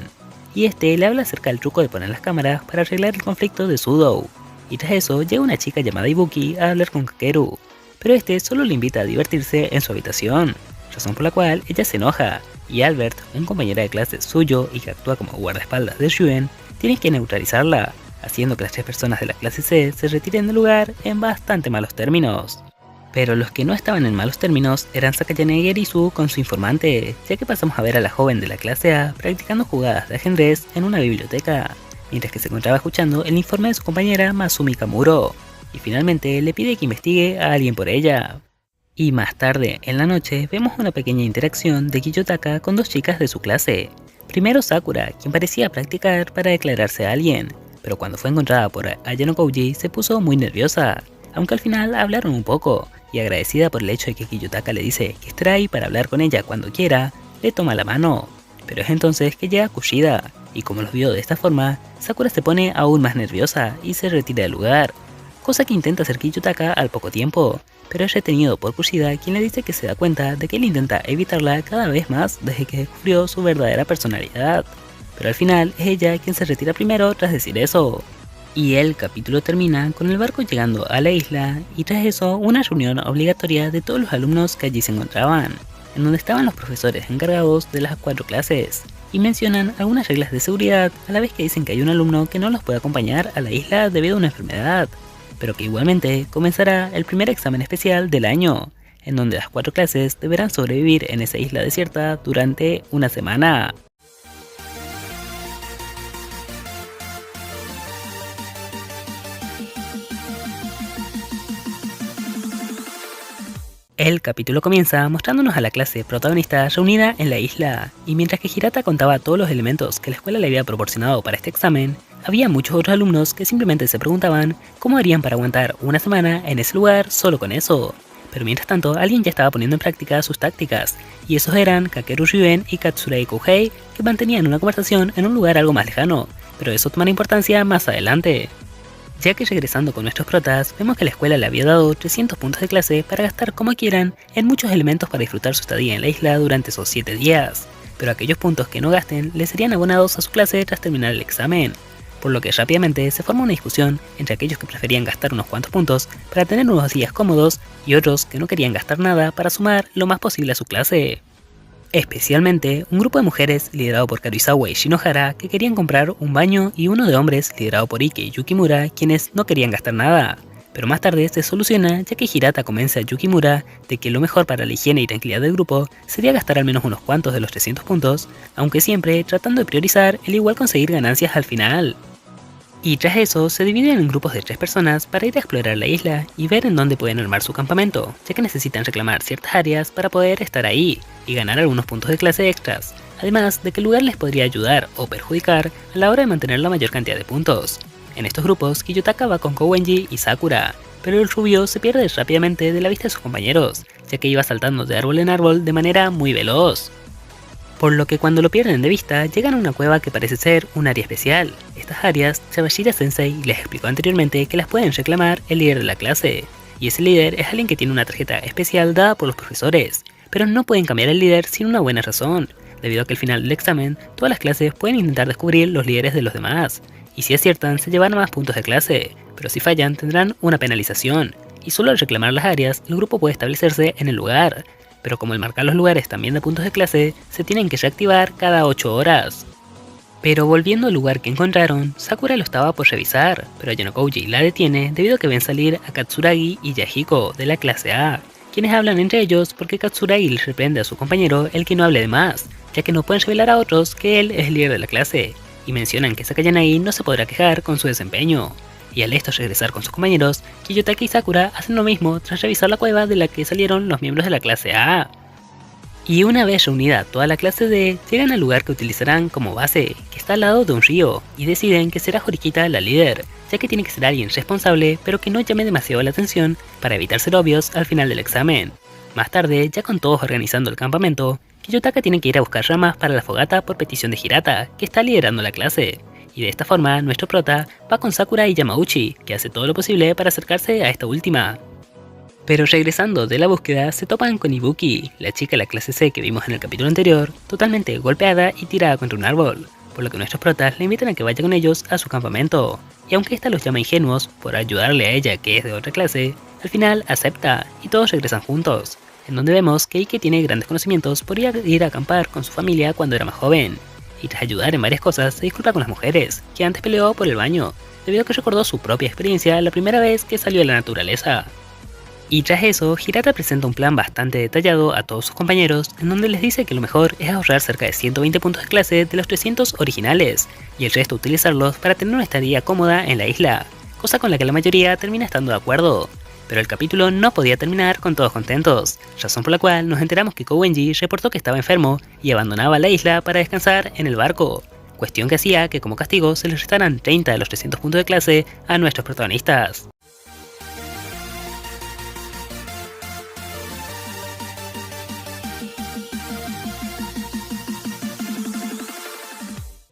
y este le habla acerca del truco de poner las cámaras para arreglar el conflicto de Sudou, y tras eso llega una chica llamada Ibuki a hablar con Kakeru, pero este solo le invita a divertirse en su habitación, razón por la cual ella se enoja, y Albert, un compañero de clase suyo y que actúa como guardaespaldas de Ryuen, tiene que neutralizarla, haciendo que las 3 personas de la clase C se retiren del lugar en bastante malos términos. Pero los que no estaban en malos términos eran Sakayane y Erizu con su informante, ya que pasamos a ver a la joven de la clase A practicando jugadas de ajedrez en una biblioteca, mientras que se encontraba escuchando el informe de su compañera Masumi Kamuro, y finalmente le pide que investigue a alguien por ella. Y más tarde, en la noche, vemos una pequeña interacción de Kiyotaka con 2 chicas de su clase. Primero Sakura, quien parecía practicar para declararse a alguien, pero cuando fue encontrada por Ayano Kouji se puso muy nerviosa, aunque al final hablaron un poco, y agradecida por el hecho de que Kiyotaka le dice que estará ahí para hablar con ella cuando quiera, le toma la mano. Pero es entonces que llega Kushida, y como los vio de esta forma, Sakura se pone aún más nerviosa y se retira del lugar, cosa que intenta hacer Kiyotaka al poco tiempo, pero es retenido por Kushida, quien le dice que se da cuenta de que él intenta evitarla cada vez más desde que descubrió su verdadera personalidad, pero al final es ella quien se retira primero tras decir eso. Y el capítulo termina con el barco llegando a la isla y tras eso una reunión obligatoria de todos los alumnos que allí se encontraban, en donde estaban los profesores encargados de las 4 clases, y mencionan algunas reglas de seguridad a la vez que dicen que hay un alumno que no los puede acompañar a la isla debido a una enfermedad, pero que igualmente comenzará el primer examen especial del año, en donde las 4 clases deberán sobrevivir en esa isla desierta durante una semana. El capítulo comienza mostrándonos a la clase protagonista reunida en la isla, y mientras que Hirata contaba todos los elementos que la escuela le había proporcionado para este examen, había muchos otros alumnos que simplemente se preguntaban cómo harían para aguantar una semana en ese lugar solo con eso. Pero mientras tanto, alguien ya estaba poniendo en práctica sus tácticas, y esos eran Kakeru Ryuen y Katsurei Kouhei, que mantenían una conversación en un lugar algo más lejano, pero eso tomará importancia más adelante. Ya que regresando con nuestros protas, vemos que la escuela le había dado 300 puntos de clase para gastar como quieran en muchos elementos para disfrutar su estadía en la isla durante esos 7 días, pero aquellos puntos que no gasten les serían abonados a su clase tras terminar el examen, por lo que rápidamente se forma una discusión entre aquellos que preferían gastar unos cuantos puntos para tener unos días cómodos y otros que no querían gastar nada para sumar lo más posible a su clase. Especialmente un grupo de mujeres liderado por Karuizawa y Shinohara que querían comprar un baño y uno de hombres liderado por Ike y Yukimura quienes no querían gastar nada. Pero más tarde se soluciona ya que Hirata convence a Yukimura de que lo mejor para la higiene y tranquilidad del grupo sería gastar al menos unos cuantos de los 300 puntos, aunque siempre tratando de priorizar el igual conseguir ganancias al final. Y tras eso se dividen en grupos de 3 personas para ir a explorar la isla y ver en dónde pueden armar su campamento, ya que necesitan reclamar ciertas áreas para poder estar ahí y ganar algunos puntos de clase extras, además de que el lugar les podría ayudar o perjudicar a la hora de mantener la mayor cantidad de puntos. En estos grupos, Kiyotaka va con Kowenji y Sakura, pero el rubio se pierde rápidamente de la vista de sus compañeros, ya que iba saltando de árbol en árbol de manera muy veloz. Por lo que cuando lo pierden de vista, llegan a una cueva que parece ser un área especial. Estas áreas, Shabashira Sensei les explicó anteriormente que las pueden reclamar el líder de la clase, y ese líder es alguien que tiene una tarjeta especial dada por los profesores, pero no pueden cambiar el líder sin una buena razón, debido a que al final del examen, todas las clases pueden intentar descubrir los líderes de los demás, y si aciertan se llevarán más puntos de clase, pero si fallan tendrán una penalización, y solo al reclamar las áreas, el grupo puede establecerse en el lugar. Pero como el marcar los lugares también da puntos de clase, se tienen que reactivar cada 8 horas. Pero volviendo al lugar que encontraron, Sakura lo estaba por revisar, pero Yanokouji la detiene debido a que ven salir a Katsuragi y Yahiko de la clase A, quienes hablan entre ellos porque Katsuragi les reprende a su compañero el que no hable de más, ya que no pueden revelar a otros que él es el líder de la clase, y mencionan que Sakayanagi no se podrá quejar con su desempeño. Y al esto regresar con sus compañeros, Kiyotaka y Sakura hacen lo mismo tras revisar la cueva de la que salieron los miembros de la clase A. Y una vez reunida toda la clase D, llegan al lugar que utilizarán como base, que está al lado de un río, y deciden que será Horikita la líder, ya que tiene que ser alguien responsable pero que no llame demasiado la atención para evitar ser obvios al final del examen. Más tarde, ya con todos organizando el campamento, Kiyotaka tiene que ir a buscar ramas para la fogata por petición de Hirata, que está liderando la clase. Y de esta forma, nuestro prota va con Sakura y Yamauchi, que hace todo lo posible para acercarse a esta última. Pero regresando de la búsqueda, se topan con Ibuki, la chica de la clase C que vimos en el capítulo anterior, totalmente golpeada y tirada contra un árbol, por lo que nuestros protas le invitan a que vaya con ellos a su campamento. Y aunque ésta los llama ingenuos por ayudarle a ella que es de otra clase, al final acepta y todos regresan juntos, en donde vemos que Ike tiene grandes conocimientos por ir a acampar con su familia cuando era más joven. Y tras ayudar en varias cosas, se disculpa con las mujeres, que antes peleó por el baño, debido a que recordó su propia experiencia la primera vez que salió a la naturaleza. Y tras eso, Hirata presenta un plan bastante detallado a todos sus compañeros, en donde les dice que lo mejor es ahorrar cerca de 120 puntos de clase de los 300 originales, y el resto utilizarlos para tener una estadía cómoda en la isla, cosa con la que la mayoría termina estando de acuerdo. Pero el capítulo no podía terminar con todos contentos, razón por la cual nos enteramos que Kowenji reportó que estaba enfermo y abandonaba la isla para descansar en el barco, cuestión que hacía que como castigo se les restaran 30 de los 300 puntos de clase a nuestros protagonistas.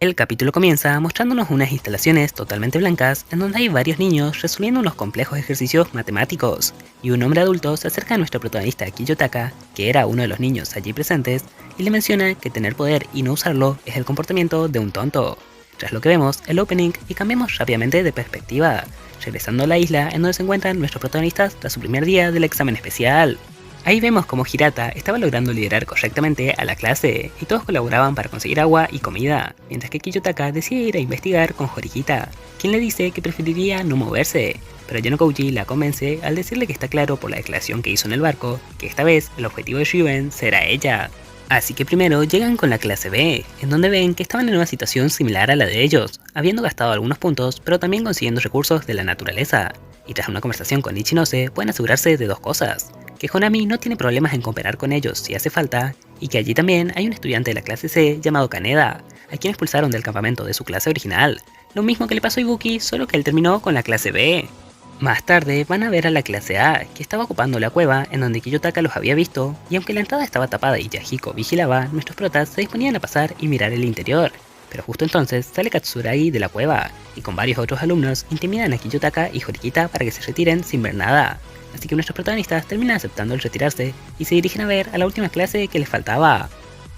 El capítulo comienza mostrándonos unas instalaciones totalmente blancas en donde hay varios niños resolviendo unos complejos ejercicios matemáticos, y un hombre adulto se acerca a nuestro protagonista Kiyotaka, que era uno de los niños allí presentes, y le menciona que tener poder y no usarlo es el comportamiento de un tonto. Tras lo que vemos el opening y cambiamos rápidamente de perspectiva, regresando a la isla en donde se encuentran nuestros protagonistas tras su primer día del examen especial. Ahí vemos como Hirata estaba logrando liderar correctamente a la clase, y todos colaboraban para conseguir agua y comida, mientras que Kiyotaka decide ir a investigar con Horikita, quien le dice que preferiría no moverse, pero Yanokouji la convence al decirle que está claro por la declaración que hizo en el barco, que esta vez el objetivo de Ryuben será ella. Así que primero llegan con la clase B, en donde ven que estaban en una situación similar a la de ellos, habiendo gastado algunos puntos pero también consiguiendo recursos de la naturaleza, y tras una conversación con Ichinose pueden asegurarse de dos cosas: que Honami no tiene problemas en cooperar con ellos si hace falta, y que allí también hay un estudiante de la clase C llamado Kaneda, a quien expulsaron del campamento de su clase original, lo mismo que le pasó a Ibuki, solo que él terminó con la clase B. Más tarde van a ver a la clase A, que estaba ocupando la cueva en donde Kiyotaka los había visto, y aunque la entrada estaba tapada y Yahiko vigilaba, nuestros protas se disponían a pasar y mirar el interior. Pero justo entonces sale Katsuragi de la cueva, y con varios otros alumnos intimidan a Kiyotaka y Horikita para que se retiren sin ver nada. Así que nuestros protagonistas terminan aceptando el retirarse y se dirigen a ver a la última clase que les faltaba.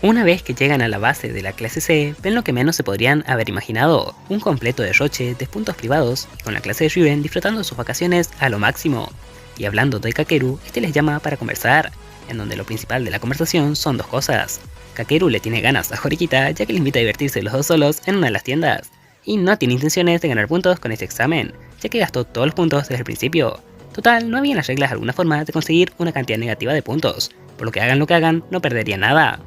Una vez que llegan a la base de la clase C, ven lo que menos se podrían haber imaginado: un completo derroche de puntos privados, y con la clase de Ryuben disfrutando de sus vacaciones a lo máximo. Y hablando de Kakeru, este les llama para conversar, en donde lo principal de la conversación son dos cosas. Kakeru le tiene ganas a Horikita ya que le invita a divertirse los dos solos en una de las tiendas, y no tiene intenciones de ganar puntos con este examen, ya que gastó todos los puntos desde el principio. Total, no había en las reglas alguna forma de conseguir una cantidad negativa de puntos, por lo que hagan lo que hagan, no perdería nada.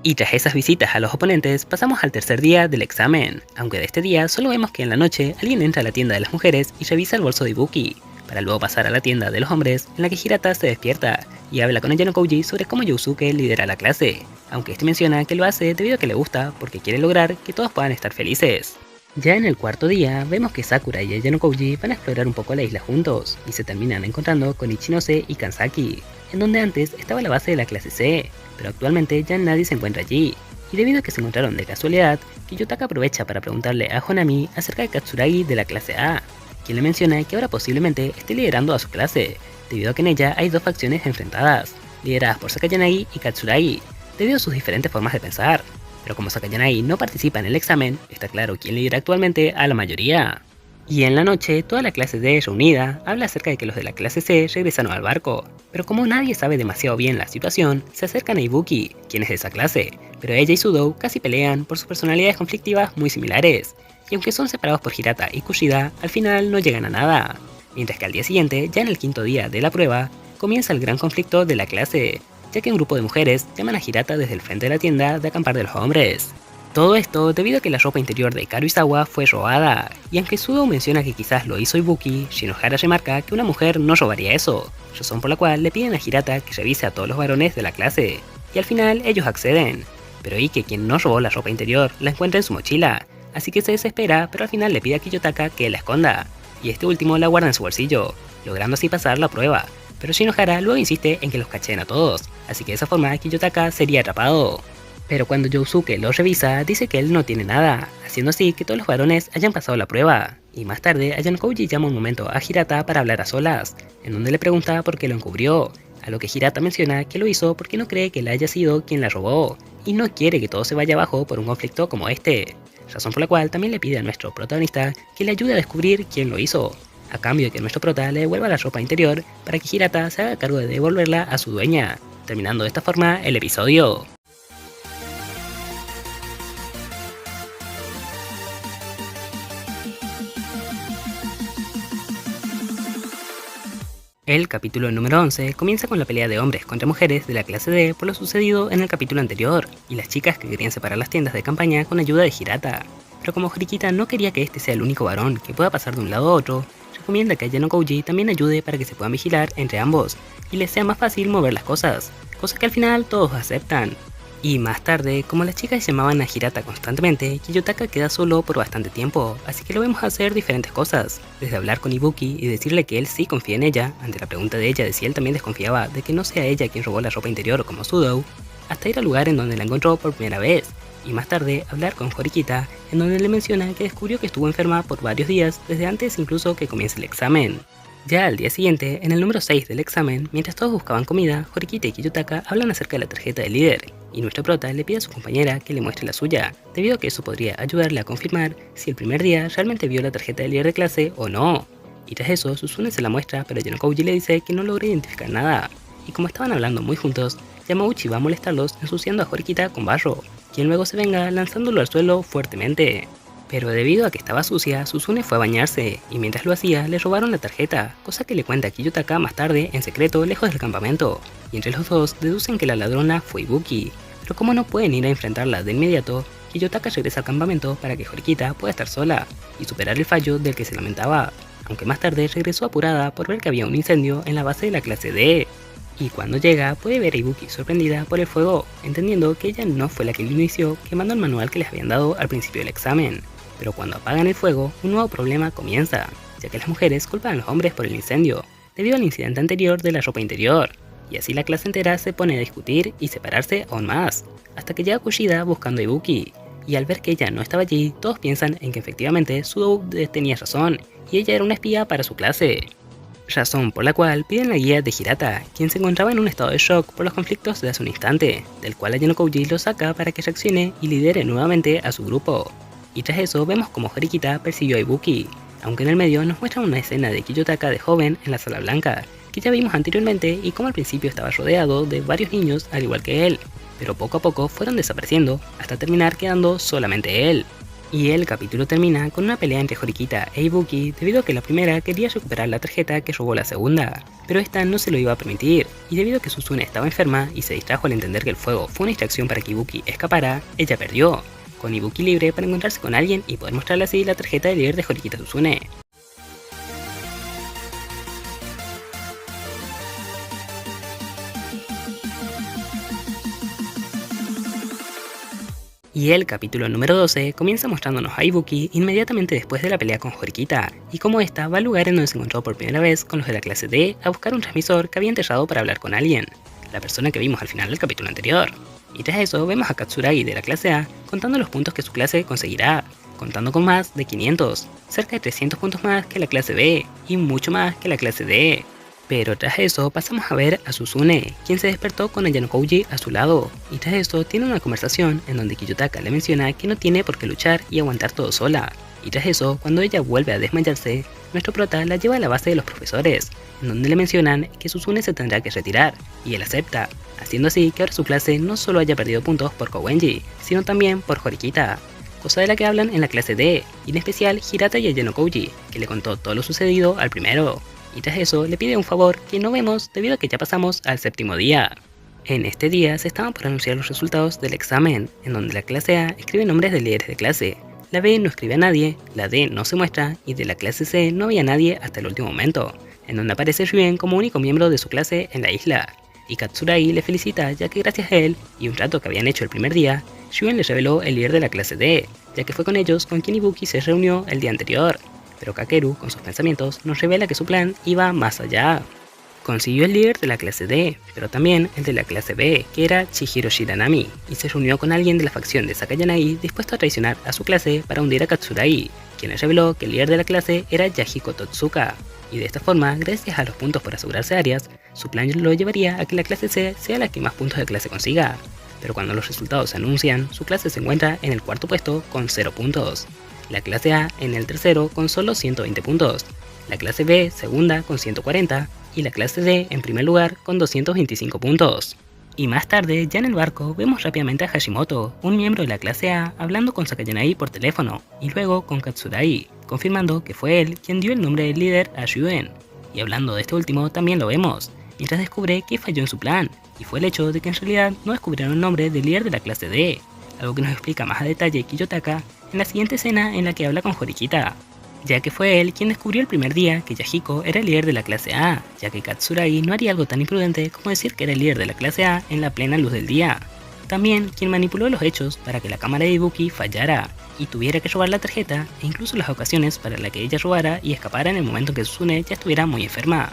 Y tras esas visitas a los oponentes, pasamos al tercer día del examen, aunque de este día solo vemos que en la noche alguien entra a la tienda de las mujeres y revisa el bolso de Ibuki, para luego pasar a la tienda de los hombres, en la que Hirata se despierta y habla con el Yanokouji sobre cómo Yousuke lidera la clase, aunque este menciona que lo hace debido a que le gusta porque quiere lograr que todos puedan estar felices. Ya en el cuarto día, vemos que Sakura y el Yanokouji van a explorar un poco la isla juntos, y se terminan encontrando con Ichinose y Kansaki, en donde antes estaba la base de la clase C, pero actualmente ya nadie se encuentra allí, y debido a que se encontraron de casualidad, Kiyotaka aprovecha para preguntarle a Honami acerca de Katsuragi de la clase A, quien le menciona que ahora posiblemente esté liderando a su clase, debido a que en ella hay dos facciones enfrentadas, lideradas por Sakayanagi y Katsuragi, debido a sus diferentes formas de pensar. Pero como Sakayanagi no participa en el examen, está claro quién lidera actualmente a la mayoría. Y en la noche, toda la clase D reunida habla acerca de que los de la clase C regresaron al barco, pero como nadie sabe demasiado bien la situación, se acercan a Ibuki, quien es de esa clase, pero ella y Sudo casi pelean por sus personalidades conflictivas muy similares, y aunque son separados por Hirata y Kushida, al final no llegan a nada. Mientras que al día siguiente, ya en el quinto día de la prueba, comienza el gran conflicto de la clase, ya que un grupo de mujeres llaman a Hirata desde el frente de la tienda de acampar de los hombres. Todo esto debido a que la ropa interior de Karuizawa fue robada, y aunque Sudo menciona que quizás lo hizo Ibuki, Shinohara remarca que una mujer no robaría eso, razón por la cual le piden a Hirata que revise a todos los varones de la clase, y al final ellos acceden, pero Ike, quien no robó la ropa interior, la encuentra en su mochila, así que se desespera, pero al final le pide a Kiyotaka que la esconda, y este último la guarda en su bolsillo, logrando así pasar la prueba, pero Shinohara luego insiste en que los cacheen a todos, así que de esa forma Kiyotaka sería atrapado. Pero cuando Yousuke lo revisa, dice que él no tiene nada, haciendo así que todos los varones hayan pasado la prueba. Y más tarde, a Yanokouji llama un momento a Hirata para hablar a solas, en donde le pregunta por qué lo encubrió, a lo que Hirata menciona que lo hizo porque no cree que él haya sido quien la robó, y no quiere que todo se vaya abajo por un conflicto como este, razón por la cual también le pide a nuestro protagonista que le ayude a descubrir quién lo hizo, a cambio de que nuestro prota le devuelva la ropa interior para que Hirata se haga cargo de devolverla a su dueña, terminando de esta forma el episodio. El capítulo número 11 comienza con la pelea de hombres contra mujeres de la clase D por lo sucedido en el capítulo anterior, y las chicas que querían separar las tiendas de campaña con ayuda de Hirata. Pero como Horikita no quería que este sea el único varón que pueda pasar de un lado a otro, recomienda que a Yanokouji también ayude para que se puedan vigilar entre ambos, y les sea más fácil mover las cosas, cosa que al final todos aceptan. Y más tarde, como las chicas llamaban a Hirata constantemente, Kiyotaka queda solo por bastante tiempo, así que lo vemos hacer diferentes cosas, desde hablar con Ibuki y decirle que él sí confía en ella, ante la pregunta de ella de si él también desconfiaba de que no sea ella quien robó la ropa interior como Sudo, hasta ir al lugar en donde la encontró por primera vez, y más tarde hablar con Horikita, en donde le menciona que descubrió que estuvo enferma por varios días, desde antes incluso que comience el examen. Ya al día siguiente, en el número 6 del examen, mientras todos buscaban comida, Horikita y Kiyotaka hablan acerca de la tarjeta del líder, y nuestro prota le pide a su compañera que le muestre la suya, debido a que eso podría ayudarle a confirmar si el primer día realmente vio la tarjeta del líder de clase o no. Y tras eso, Susune se la muestra, pero Yanokouji le dice que no logra identificar nada, y como estaban hablando muy juntos, Yamauchi va a molestarlos ensuciando a Horikita con barro, quien luego se venga lanzándolo al suelo fuertemente. Pero debido a que estaba sucia, Susune fue a bañarse, y mientras lo hacía, le robaron la tarjeta, cosa que le cuenta a Kiyotaka más tarde, en secreto, lejos del campamento, y entre los dos deducen que la ladrona fue Ibuki, pero como no pueden ir a enfrentarla de inmediato, Kiyotaka regresa al campamento para que Horikita pueda estar sola, y superar el fallo del que se lamentaba, aunque más tarde regresó apurada por ver que había un incendio en la base de la clase D. Y cuando llega, puede ver a Ibuki sorprendida por el fuego, entendiendo que ella no fue la que lo inició, quemando el manual que les habían dado al principio del examen. Pero cuando apagan el fuego, un nuevo problema comienza, ya que las mujeres culpan a los hombres por el incendio, debido al incidente anterior de la ropa interior, y así la clase entera se pone a discutir y separarse aún más, hasta que llega Kushida buscando a Ibuki, y al ver que ella no estaba allí, todos piensan en que efectivamente Sudo tenía razón, y ella era una espía para su clase. Razón por la cual piden la guía de Hirata, quien se encontraba en un estado de shock por los conflictos de hace un instante, del cual Yanokouji lo saca para que reaccione y lidere nuevamente a su grupo. Y tras eso vemos como Horikita persiguió a Ibuki, aunque en el medio nos muestran una escena de Kiyotaka de joven en la sala blanca, que ya vimos anteriormente y como al principio estaba rodeado de varios niños al igual que él, pero poco a poco fueron desapareciendo hasta terminar quedando solamente él. Y el capítulo termina con una pelea entre Horikita e Ibuki debido a que la primera quería recuperar la tarjeta que robó la segunda, pero esta no se lo iba a permitir, y debido a que Susune estaba enferma y se distrajo al entender que el fuego fue una distracción para que Ibuki escapara, ella perdió, con Ibuki libre para encontrarse con alguien y poder mostrarle así la tarjeta del líder de Horikita Susune. Y el capítulo número 12 comienza mostrándonos a Ibuki inmediatamente después de la pelea con Horikita, y cómo esta va al lugar en donde se encontró por primera vez con los de la clase D a buscar un transmisor que había enterrado para hablar con alguien, la persona que vimos al final del capítulo anterior. Y tras eso vemos a Katsuragi de la clase A contando los puntos que su clase conseguirá, contando con más de 500, cerca de 300 puntos más que la clase B, y mucho más que la clase D. Pero tras eso pasamos a ver a Susune, quien se despertó con a Yanokouji a su lado, y tras eso tiene una conversación en donde Kiyotaka le menciona que no tiene por qué luchar y aguantar todo sola. Y tras eso, cuando ella vuelve a desmayarse, nuestro prota la lleva a la base de los profesores, en donde le mencionan que Susune se tendrá que retirar, y él acepta, haciendo así que ahora su clase no solo haya perdido puntos por Kowenji, sino también por Horikita, cosa de la que hablan en la clase D, y en especial Hirata y a Yanokouji, que le contó todo lo sucedido al primero. Y tras eso le pide un favor que no vemos debido a que ya pasamos al séptimo día. En este día se estaban por anunciar los resultados del examen, en donde la clase A escribe nombres de líderes de clase, la B no escribe a nadie, la D no se muestra y de la clase C no había nadie hasta el último momento, en donde aparece Ryuen como único miembro de su clase en la isla. Y Katsuragi le felicita ya que gracias a él y un trato que habían hecho el primer día, Ryuen les reveló el líder de la clase D, ya que fue con ellos con quien Ibuki se reunió el día anterior. Pero Kakeru, con sus pensamientos, nos revela que su plan iba más allá. Consiguió el líder de la clase D, pero también el de la clase B, que era Chihiro Shiranami, y se reunió con alguien de la facción de Sakayanagi dispuesto a traicionar a su clase para hundir a Katsuragi, quien le reveló que el líder de la clase era Yahiko Totsuka, y de esta forma, gracias a los puntos por asegurarse áreas, su plan lo llevaría a que la clase C sea la que más puntos de clase consiga. Pero cuando los resultados se anuncian, su clase se encuentra en el cuarto puesto con 0 puntos. La clase A en el tercero con solo 120 puntos, la clase B segunda con 140 y la clase D en primer lugar con 225 puntos. Y más tarde, ya en el barco, vemos rápidamente a Hashimoto, un miembro de la clase A, hablando con Sakayanagi por teléfono, y luego con Katsuragi, confirmando que fue él quien dio el nombre del líder a Ryuen. Y hablando de este último también lo vemos, mientras descubre que falló en su plan, y fue el hecho de que en realidad no descubrieron el nombre del líder de la clase D, algo que nos explica más a detalle Kiyotaka en la siguiente escena en la que habla con Horikita, ya que fue él quien descubrió el primer día que Yahiko era el líder de la clase A, ya que Katsuragi no haría algo tan imprudente como decir que era el líder de la clase A en la plena luz del día. También quien manipuló los hechos para que la cámara de Ibuki fallara y tuviera que robar la tarjeta e incluso las ocasiones para la que ella robara y escapara en el momento en que Susune ya estuviera muy enferma.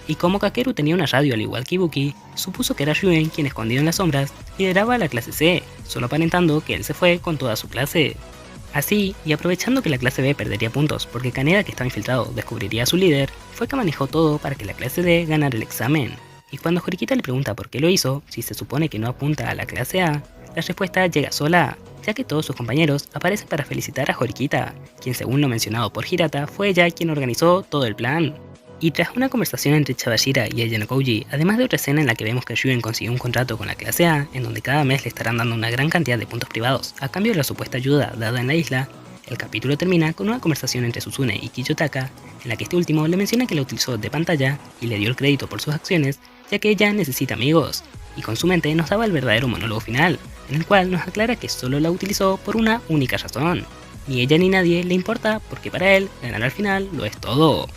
Y como Kakeru tenía una radio al igual que Ibuki, supuso que era Ryuen quien, escondido en las sombras, lideraba la clase C, solo aparentando que él se fue con toda su clase. Así, y aprovechando que la clase B perdería puntos porque Kaneda, que estaba infiltrado, descubriría a su líder, fue que manejó todo para que la clase D ganara el examen. Y cuando Horikita le pregunta por qué lo hizo, si se supone que no apunta a la clase A, la respuesta llega sola, ya que todos sus compañeros aparecen para felicitar a Horikita, quien, según lo mencionado por Hirata, fue ella quien organizó todo el plan. Y tras una conversación entre Chabashira y Ayano-Kouji, además de otra escena en la que vemos que Ryuen consiguió un contrato con la clase A, en donde cada mes le estarán dando una gran cantidad de puntos privados a cambio de la supuesta ayuda dada en la isla, el capítulo termina con una conversación entre Suzune y Kiyotaka, en la que este último le menciona que la utilizó de pantalla y le dio el crédito por sus acciones, ya que ella necesita amigos, y con su mente nos daba el verdadero monólogo final, en el cual nos aclara que solo la utilizó por una única razón. Ni ella ni nadie le importa porque para él ganar al final lo es todo.